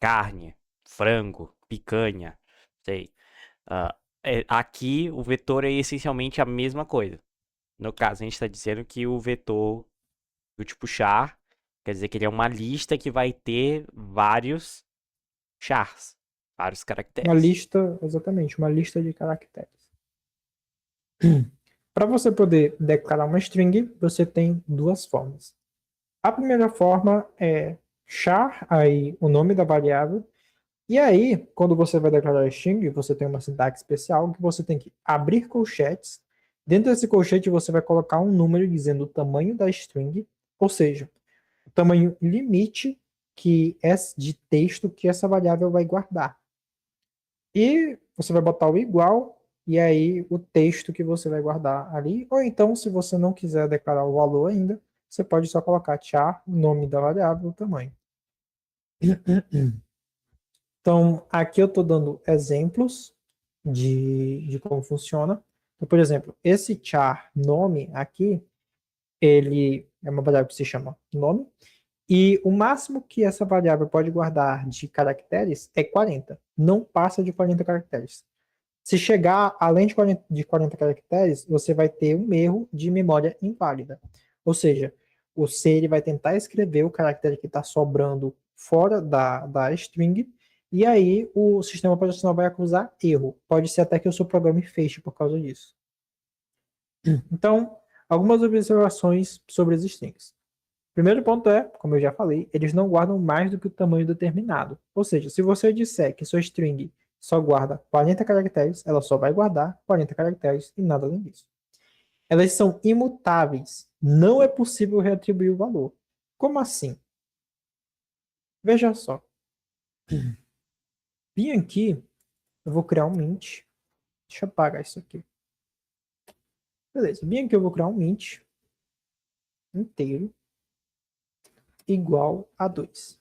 carne, frango, picanha, sei. Ah, aqui o vetor é essencialmente a mesma coisa. No caso, a gente está dizendo que o vetor do tipo char quer dizer que ele é uma lista que vai ter vários chars, vários Uma caracteres. lista, exatamente, uma lista de caracteres. Para você poder declarar uma string, você tem duas formas. A primeira forma é char, aí o nome da variável. E aí, quando você vai declarar a string, você tem uma sintaxe especial que você tem que abrir colchetes. Dentro desse colchete, você vai colocar um número dizendo o tamanho da string, ou seja, o tamanho limite que é de texto que essa variável vai guardar. E você vai botar o igual e aí o texto que você vai guardar ali. Ou então, se você não quiser declarar o valor ainda, você pode só colocar char, o nome da variável, o tamanho. Então, aqui eu estou dando exemplos de como funciona. Então, por exemplo, esse char nome aqui, ele é uma variável que se chama nome. E o máximo que essa variável pode guardar de caracteres é 40. Não passa de 40 caracteres. Se chegar além de 40 caracteres, você vai ter um erro de memória inválida. Ou seja, o C ele vai tentar escrever o caractere que está sobrando fora da string, e aí o sistema operacional vai acusar erro. Pode ser até que o seu programa feche por causa disso. Então, algumas observações sobre as strings. Primeiro ponto é, como eu já falei, eles não guardam mais do que o tamanho determinado. Ou seja, se você disser que sua string só guarda 40 caracteres, ela só vai guardar 40 caracteres e nada além disso. Elas são imutáveis. Não é possível reatribuir o valor. Como assim? Veja só. Vim aqui, eu vou criar um int. Deixa eu apagar isso aqui. Beleza, vim aqui, eu vou criar um int inteiro igual a 2.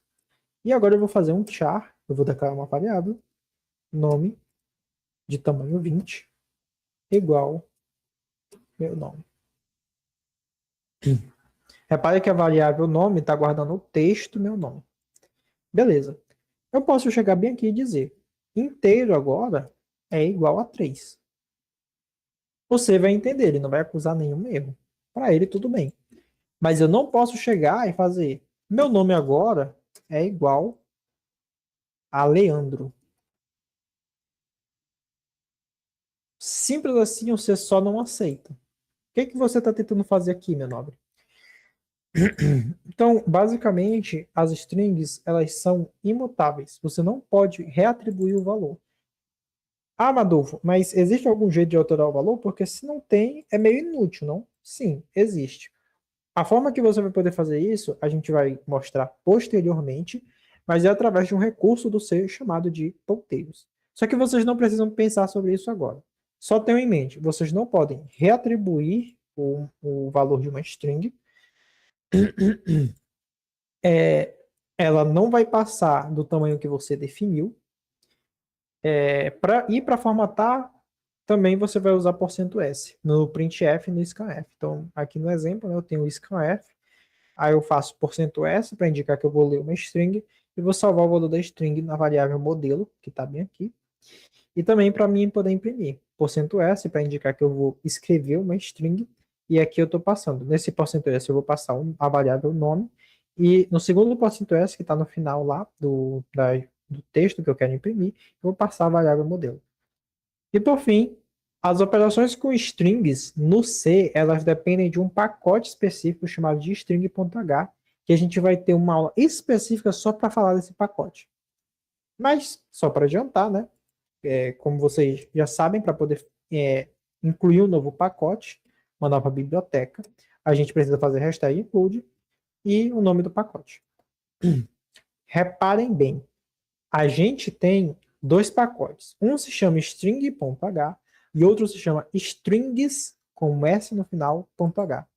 E agora eu vou fazer um char, eu vou declarar uma variável, nome de tamanho 20 igual meu nome. Repare que a variável nome está guardando o texto meu nome. Beleza. Eu posso chegar bem aqui e dizer inteiro agora é igual a 3. Você vai entender, ele não vai acusar nenhum erro. Para ele, tudo bem. Mas eu não posso chegar e fazer meu nome agora é igual a Leandro. Simples assim, você só não aceita. O que você está tentando fazer aqui, meu nobre? Então, basicamente, as strings, elas são imutáveis. Você não pode reatribuir o valor. Ah, Madolfo, mas existe algum jeito de alterar o valor? Porque se não tem, é meio inútil, não? Sim, existe. A forma que você vai poder fazer isso, a gente vai mostrar posteriormente, mas é através de um recurso do C chamado de ponteiros. Só que vocês não precisam pensar sobre isso agora. Só tenham em mente, vocês não podem reatribuir o valor de uma string, ela não vai passar do tamanho que você definiu. Para formatar, também você vai usar %s no printf e no scanf. Então, aqui no exemplo, né, eu tenho o scanf, aí eu faço %s para indicar que eu vou ler uma string e vou salvar o valor da string na variável modelo, que está bem aqui. E também para mim poder imprimir. Porcento S para indicar que eu vou escrever uma string e aqui eu estou passando. Nesse porcento S eu vou passar a variável nome e no segundo porcento S que está no final lá do texto que eu quero imprimir, eu vou passar a variável modelo. E por fim, as operações com strings no C, elas dependem de um pacote específico chamado de string.h, que a gente vai ter uma aula específica só para falar desse pacote. Mas, só para adiantar, né? Como vocês já sabem, para poder incluir um novo pacote, uma nova biblioteca, a gente precisa fazer hashtag include e o nome do pacote. Reparem bem, a gente tem dois pacotes. Um se chama string.h e outro se chama strings com S no final.h.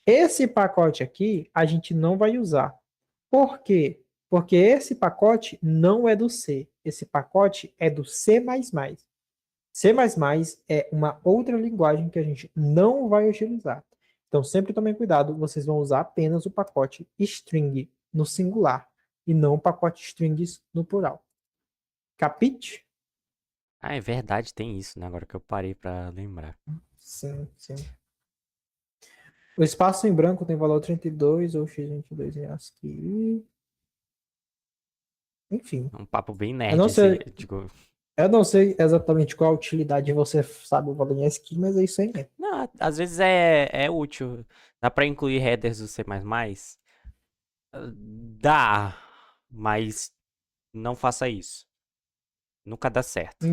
Esse pacote aqui a gente não vai usar. Por quê? Porque esse pacote não é do C. Esse pacote é do C++. C++ é uma outra linguagem que a gente não vai utilizar. Então, sempre tomem cuidado, vocês vão usar apenas o pacote string no singular e não o pacote strings no plural. Capite? Ah, é verdade, tem isso, né? Agora que eu parei pra lembrar. Sim, sim. O espaço em branco tem valor 32 ou x22 em ASCII. Enfim, Um papo bem eu nerd não esse, sei, tipo... eu não sei exatamente qual a utilidade você sabe o valor em ASCII, mas é isso aí mesmo. Não, às vezes é útil. Dá pra incluir headers do C++? Dá, mas não faça isso. Nunca dá certo.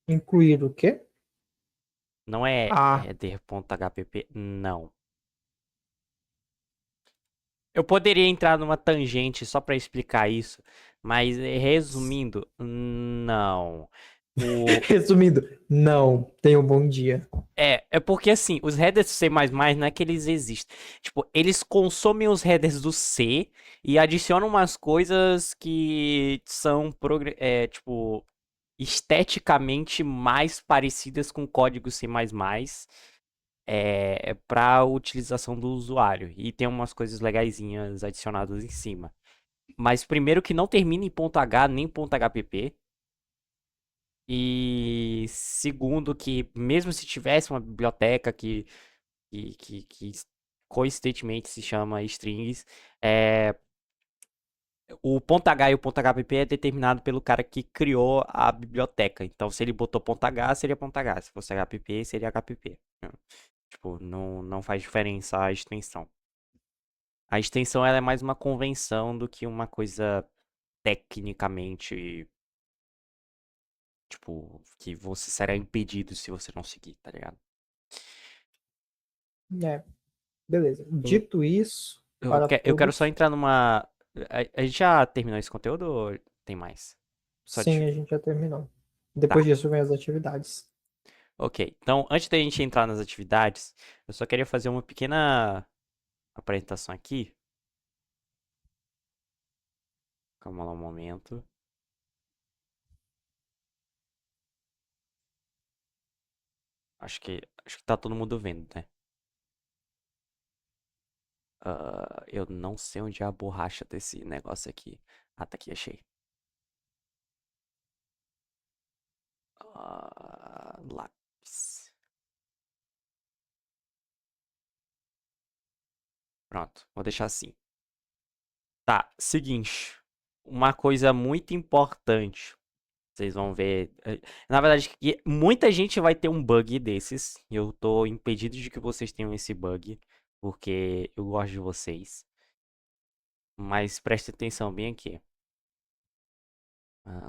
Incluir o quê? Não é Ah, header.hpp, não. Eu poderia entrar numa tangente só pra explicar isso, mas resumindo, não. O, resumindo, não. Tenha um bom dia. é porque assim, os headers do C++ não é que eles existem. Tipo, eles consomem os headers do C e adicionam umas coisas que são, tipo, esteticamente mais parecidas com o código C++, para utilização do usuário. E tem umas coisas legaisinhas adicionadas em cima. Mas primeiro que não termina em .h nem .hpp. E segundo que mesmo se tivesse uma biblioteca que coincidentemente se chama strings, o .h e o .hpp é determinado pelo cara que criou a biblioteca. Então se ele botou .h, seria .h. Se fosse hpp, seria hpp. Tipo, não faz diferença a extensão. A extensão ela é mais uma convenção do que uma coisa tecnicamente, tipo, que você será impedido se você não seguir, tá ligado? É, beleza. Um- Dito isso, Eu, para eu quero só todos, entrar numa. A gente já terminou esse conteúdo ou tem mais? Só sim, de. a gente já terminou. Tá, Depois disso vem as atividades. ok. Então, antes da gente entrar nas atividades, eu só queria fazer uma pequena apresentação aqui. Calma lá um momento. Acho que tá todo mundo vendo, né? Eu não sei onde é a borracha desse negócio aqui. Ah, tá aqui, achei. Lápis. Pronto, vou deixar assim. Tá, seguinte. Uma coisa muito importante. Vocês vão ver. Na verdade, muita gente vai ter um bug desses. E eu tô impedido de que vocês tenham esse bug. Porque eu gosto de vocês. Mas preste atenção bem aqui.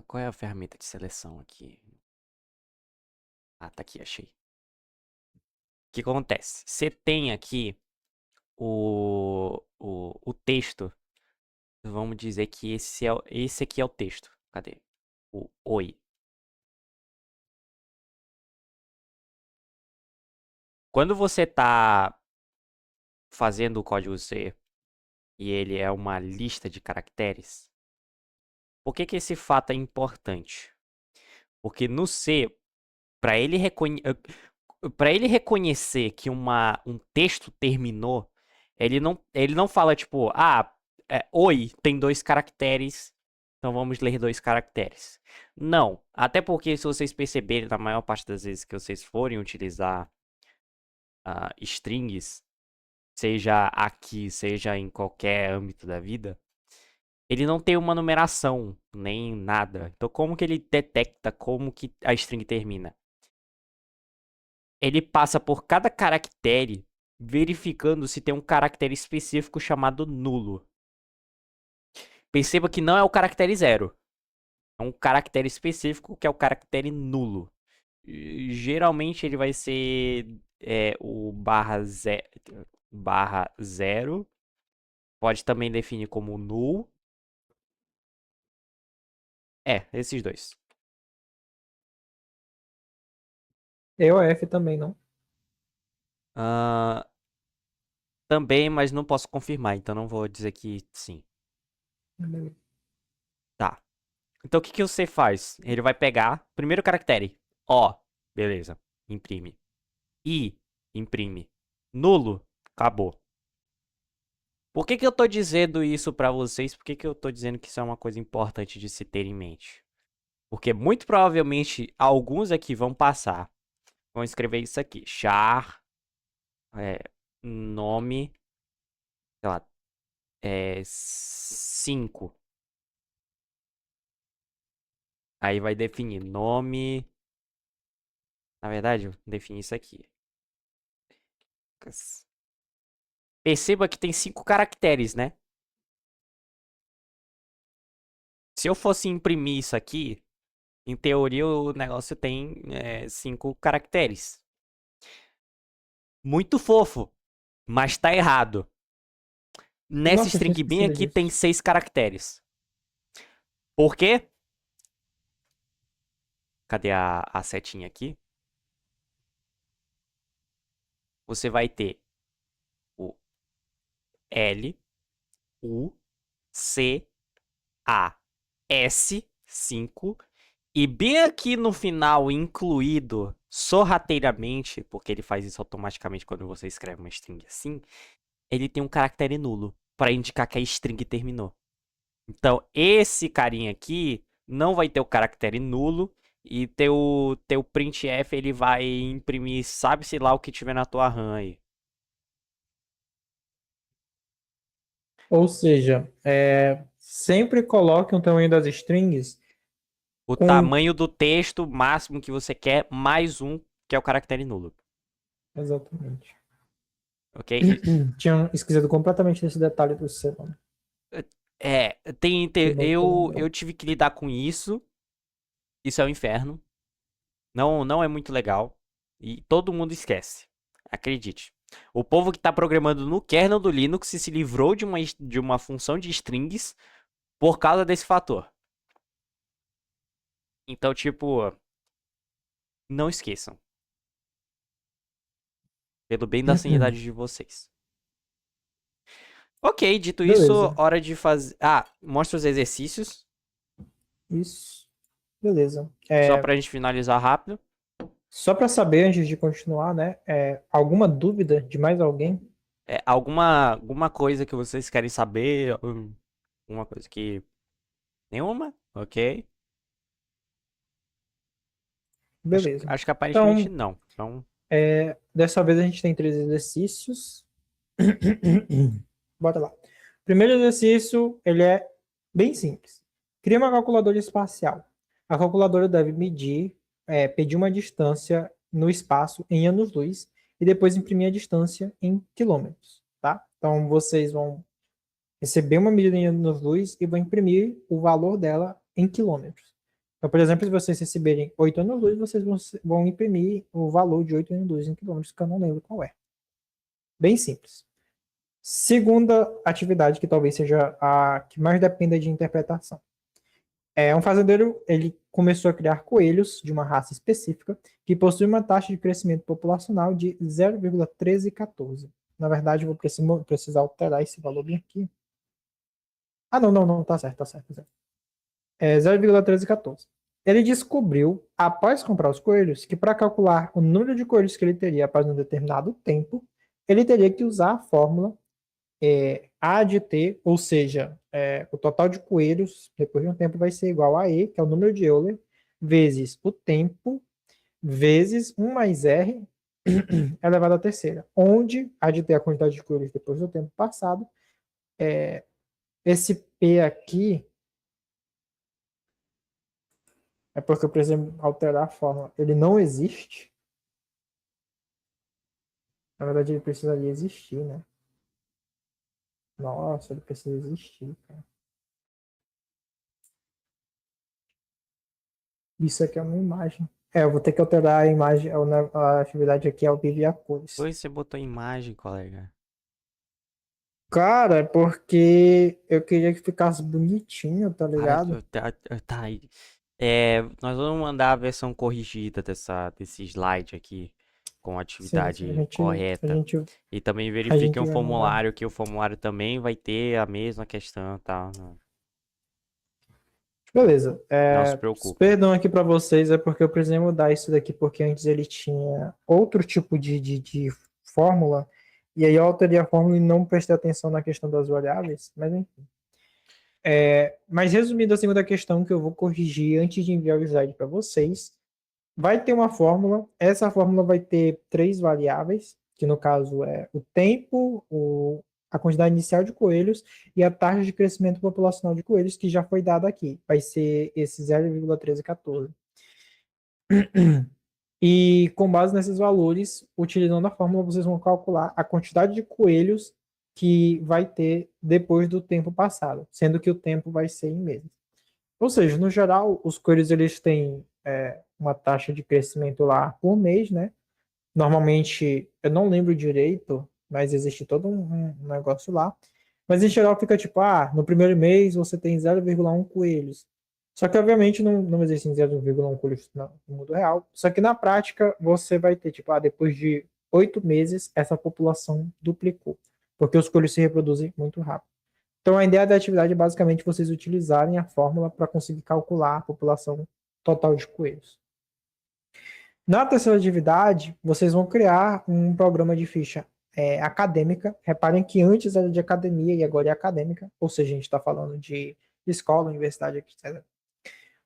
Qual é a ferramenta de seleção aqui? Ah, tá aqui, achei. O que acontece? Você tem aqui o texto. Vamos dizer que esse aqui é o texto. Cadê? O oi. Quando você tá fazendo o código C e ele é uma lista de caracteres, por que que esse fato é importante? Porque no C, para ele reconhecer que um texto terminou, ele não fala tipo, oi, tem dois caracteres Então vamos ler 2 caracteres. Não, até porque se vocês perceberem, na maior parte das vezes que vocês forem utilizar strings, seja aqui, seja em qualquer âmbito da vida, ele não tem uma numeração, nem nada. Então como que ele detecta como que a string termina? Ele passa por cada caractere, verificando se tem um caractere específico chamado nulo. Perceba que não é o caractere 0. É um caractere específico que é o caractere nulo. Geralmente ele vai ser o barra zero. Pode também definir como null. Esses dois. EOF também, não? Ah, também, mas não posso confirmar, então não vou dizer que sim. Beleza. Tá. Então o que que você faz? Ele vai pegar primeiro caractere. O, beleza. Imprime. I, imprime. Nulo, acabou. Por que que eu tô dizendo isso pra vocês? Por que que eu tô dizendo que isso é uma coisa importante de se ter em mente? Porque muito provavelmente alguns aqui vão passar. Vão escrever isso aqui. Char, nome, sei lá, 5. Aí vai definir nome. Na verdade, eu defini isso aqui. Perceba que tem 5 caracteres, né? Se eu fosse imprimir isso aqui, em teoria o negócio tem 5 caracteres. Muito fofo, mas tá errado. Nessa Nossa, eu tinha string bem esquecido aqui tem disso. 6 caracteres. Por quê? Cadê a setinha aqui? Você vai ter o L, U, C, A, S, 5. E bem aqui no final, incluído sorrateiramente, porque ele faz isso automaticamente quando você escreve uma string assim, ele tem um caractere nulo para indicar que a string terminou. Então, esse carinha aqui não vai ter o caractere nulo e teu printf ele vai imprimir, sabe-se lá o que tiver na tua RAM aí. Ou seja, sempre coloque o tamanho das strings O com. tamanho do texto máximo que você quer, mais um, que é o caractere nulo. Exatamente. Ok? E, Tinha esquecido completamente desse detalhe do seu nome. Que bom que tu eu lembrou. tive que lidar com isso. Isso é um inferno. Não, não é muito legal. E todo mundo esquece. Acredite. O povo que tá programando no kernel do Linux se livrou de uma função de strings por causa desse fator. Então, tipo, não esqueçam. Pelo bem da sanidade de vocês. Ok, dito isso, Beleza. hora de fazer. Mostra os exercícios. Isso. Beleza. Só pra gente finalizar rápido. Só para saber, antes de continuar, né? Alguma dúvida de mais alguém? Alguma coisa que vocês querem saber? Alguma coisa que. Nenhuma? Ok. Beleza. Acho que aparentemente Então, não. Então, dessa vez a gente tem 3 exercícios. Bora lá. Primeiro exercício, ele é bem simples. Cria uma calculadora espacial. A calculadora deve pedir uma distância no espaço em anos-luz e depois imprimir a distância em quilômetros, tá? Então, vocês vão receber uma medida em anos-luz e vão imprimir o valor dela em quilômetros. Então, por exemplo, se vocês receberem 8 anos-luz, vocês vão imprimir o valor de 8 anos-luz em quilômetros, que eu não lembro qual é. Bem simples. Segunda atividade, que talvez seja a que mais dependa de interpretação. Um fazendeiro, ele começou a criar coelhos de uma raça específica que possui uma taxa de crescimento populacional de 0,1314. Na verdade, eu vou precisar alterar esse valor bem aqui. Não, não, não, tá certo, tá certo, tá certo. 0,1314. Ele descobriu, após comprar os coelhos, que para calcular o número de coelhos que ele teria após um determinado tempo, ele teria que usar a fórmula A de T, ou seja, o total de coelhos, depois de um tempo, vai ser igual a E, que é o número de Euler, vezes o tempo, vezes 1 mais R elevado à terceira, onde A de T é a quantidade de coelhos depois do tempo passado. Esse P aqui é porque eu preciso alterar a fórmula. Ele não existe. Na verdade, ele precisaria existir, né? Nossa, ele precisa existir, cara. Isso aqui é uma imagem. Eu vou ter que alterar a imagem, a atividade aqui ao vivo e a cores. Pois você botou imagem, colega. Cara, é porque eu queria que ficasse bonitinho, tá Cara, ligado? tá aí. Nós vamos mandar a versão corrigida desse slide aqui, com a Sim, sim, atividade correta. E também a verifiquem gente o vai mandar. formulário, que o formulário também vai ter a mesma questão, tá? Beleza. Não se preocupem. Perdão aqui para vocês, é porque eu precisei mudar isso daqui, porque antes ele tinha outro tipo de fórmula, e aí eu alterei a fórmula e não prestei atenção na questão das variáveis, mas enfim. Mas resumindo a segunda questão que eu vou corrigir antes de enviar o slide para vocês, vai ter uma fórmula, essa fórmula vai ter três variáveis, que no caso é o tempo, a quantidade inicial de coelhos e a taxa de crescimento populacional de coelhos, que já foi dada aqui. Vai ser esse 0,1314. E com base nesses valores, utilizando a fórmula, vocês vão calcular a quantidade de coelhos que vai ter depois do tempo passado, sendo que o tempo vai ser em meses. Ou seja, no geral, os coelhos eles têm uma taxa de crescimento lá por mês, né? Normalmente, eu não lembro direito, mas existe todo um negócio lá. Mas em geral fica tipo, no primeiro mês você tem 0,1 coelhos. Só que obviamente não existe 0,1 coelhos no mundo real. Só que na prática você vai ter, tipo, depois de 8 meses essa população duplicou. Porque os coelhos se reproduzem muito rápido. Então a ideia da atividade é basicamente vocês utilizarem a fórmula para conseguir calcular a população total de coelhos. Na terceira atividade, vocês vão criar um programa de ficha acadêmica. Reparem que antes era de academia e agora é acadêmica, ou seja, a gente está falando de escola, universidade, etc.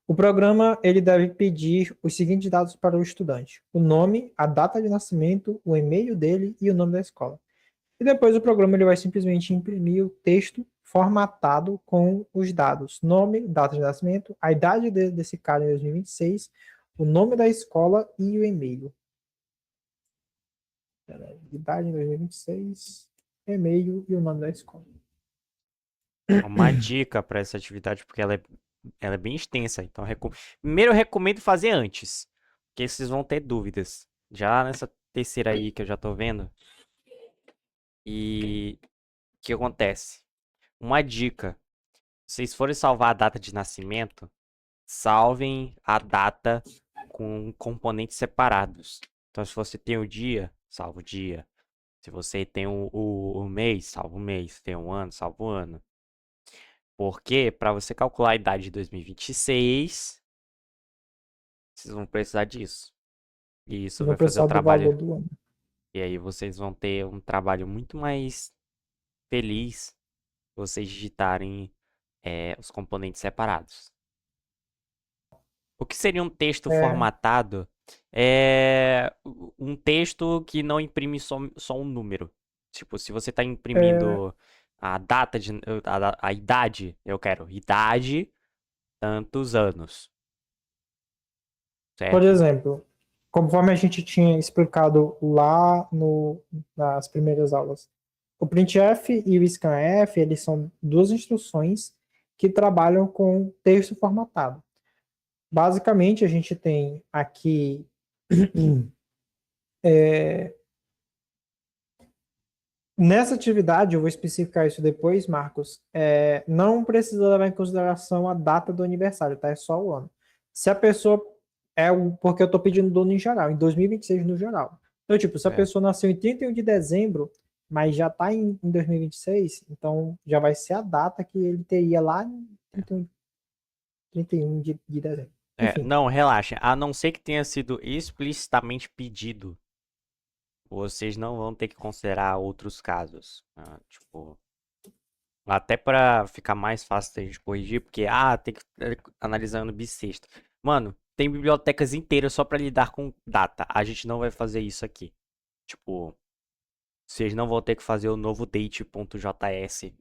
O programa ele deve pedir os seguintes dados para o estudante: o nome, a data de nascimento, o e-mail dele e o nome da escola. E depois o programa ele vai simplesmente imprimir o texto formatado com os dados: nome, data de nascimento, a idade desse cara em 2026, o nome da escola e o e-mail. Idade em 2026, e-mail e o nome da escola. Uma dica para essa atividade, porque ela é bem extensa. Então, primeiro eu recomendo fazer antes, porque vocês vão ter dúvidas. Já nessa terceira aí que eu já tô vendo. E o que acontece? Uma dica. Se vocês forem salvar a data de nascimento, salvem a data com componentes separados. Então, se você tem o dia, salva o dia. Se você tem o mês, salva o mês. Se tem um ano, salva o ano. Porque para você calcular a idade de 2026, vocês vão precisar disso. E isso Eu vou vai fazer o precisar do valor trabalho. do ano. E aí vocês vão ter um trabalho muito mais feliz se vocês digitarem os componentes separados. O que seria um texto É, formatado? É um texto que não imprime só um número. Tipo, se você está é, imprimindo a data a idade, eu quero idade, tantos anos, por certo? exemplo, conforme a gente tinha explicado lá nas primeiras aulas, o printf e o scanf, eles são duas instruções que trabalham com texto formatado. Basicamente, a gente tem aqui nessa atividade, eu vou especificar isso depois, Marcos, não precisa levar em consideração a data do aniversário, tá? É só o ano. Se a pessoa porque eu estou pedindo do ano em geral, em 2026 no geral. Então, tipo, se a É. pessoa nasceu em 31 de dezembro, mas já está em 2026, então já vai ser a data que ele teria lá em 31 de dezembro. Enfim, Não, relaxa. A não ser que tenha sido explicitamente pedido, vocês não vão ter que considerar outros casos. Tipo, Até pra ficar mais fácil da gente corrigir, porque, tem que analisando bissexto. Mano, tem bibliotecas inteiras só pra lidar com data. A gente não vai fazer isso aqui. Tipo, vocês não vão ter que fazer o novo date.js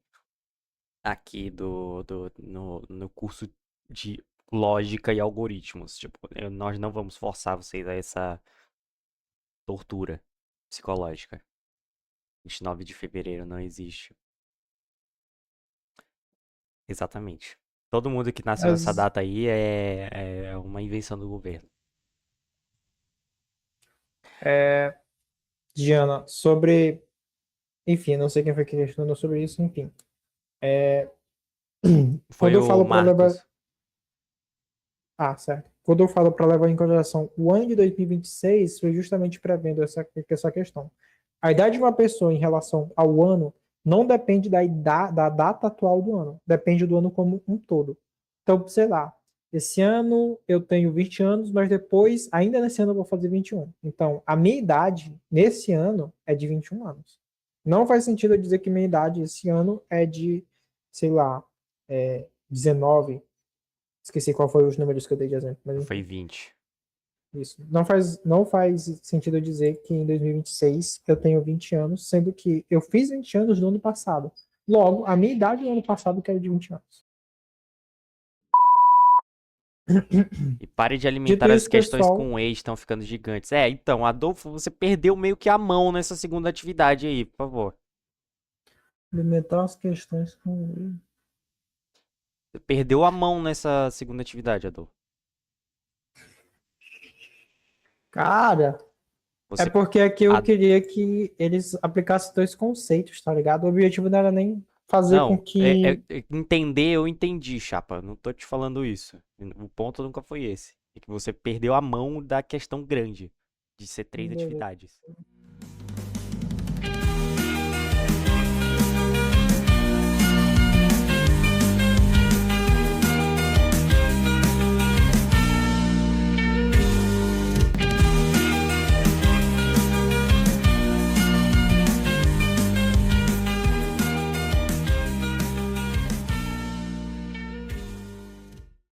aqui no curso de lógica e algoritmos. Tipo, nós não vamos forçar vocês a essa tortura psicológica. 29 de fevereiro não existe. Exatamente. Todo mundo que nasceu nessa As, data aí é uma invenção do governo. Diana, sobre. Enfim, não sei quem foi que questionou sobre isso, enfim. Foi Quando eu o falo para levar. Marcos. Ah, certo. Quando eu falo para levar em consideração o ano de 2026, foi justamente prevendo essa questão. A idade de uma pessoa em relação ao ano não depende da data atual do ano, depende do ano como um todo. Então, sei lá, esse ano eu tenho 20 anos, mas depois, ainda nesse ano, eu vou fazer 21. Então, a minha idade nesse ano é de 21 anos. Não faz sentido eu dizer que minha idade esse ano é de, sei lá, 19. Esqueci qual foi os números que eu dei de exemplo, mas Foi enfim. 20. Isso. Não faz sentido eu dizer que em 2026 eu tenho 20 anos, sendo que eu fiz 20 anos no ano passado. Logo, a minha idade no ano passado que era de 20 anos. E pare de Dito alimentar as isso, questões pessoal, com o ex, estão ficando gigantes. Então, Adolfo, você perdeu meio que a mão nessa segunda atividade aí, por favor. alimentar as questões com. Você perdeu a mão nessa segunda atividade, Adolfo. Cara, é Você. porque aqui eu a- queria que eles aplicassem dois conceitos, tá ligado? O objetivo não era nem fazer com Não, que. entender, eu entendi, chapa. Não tô te falando isso. O ponto nunca foi esse. É que você perdeu a mão da questão grande de ser três atividades.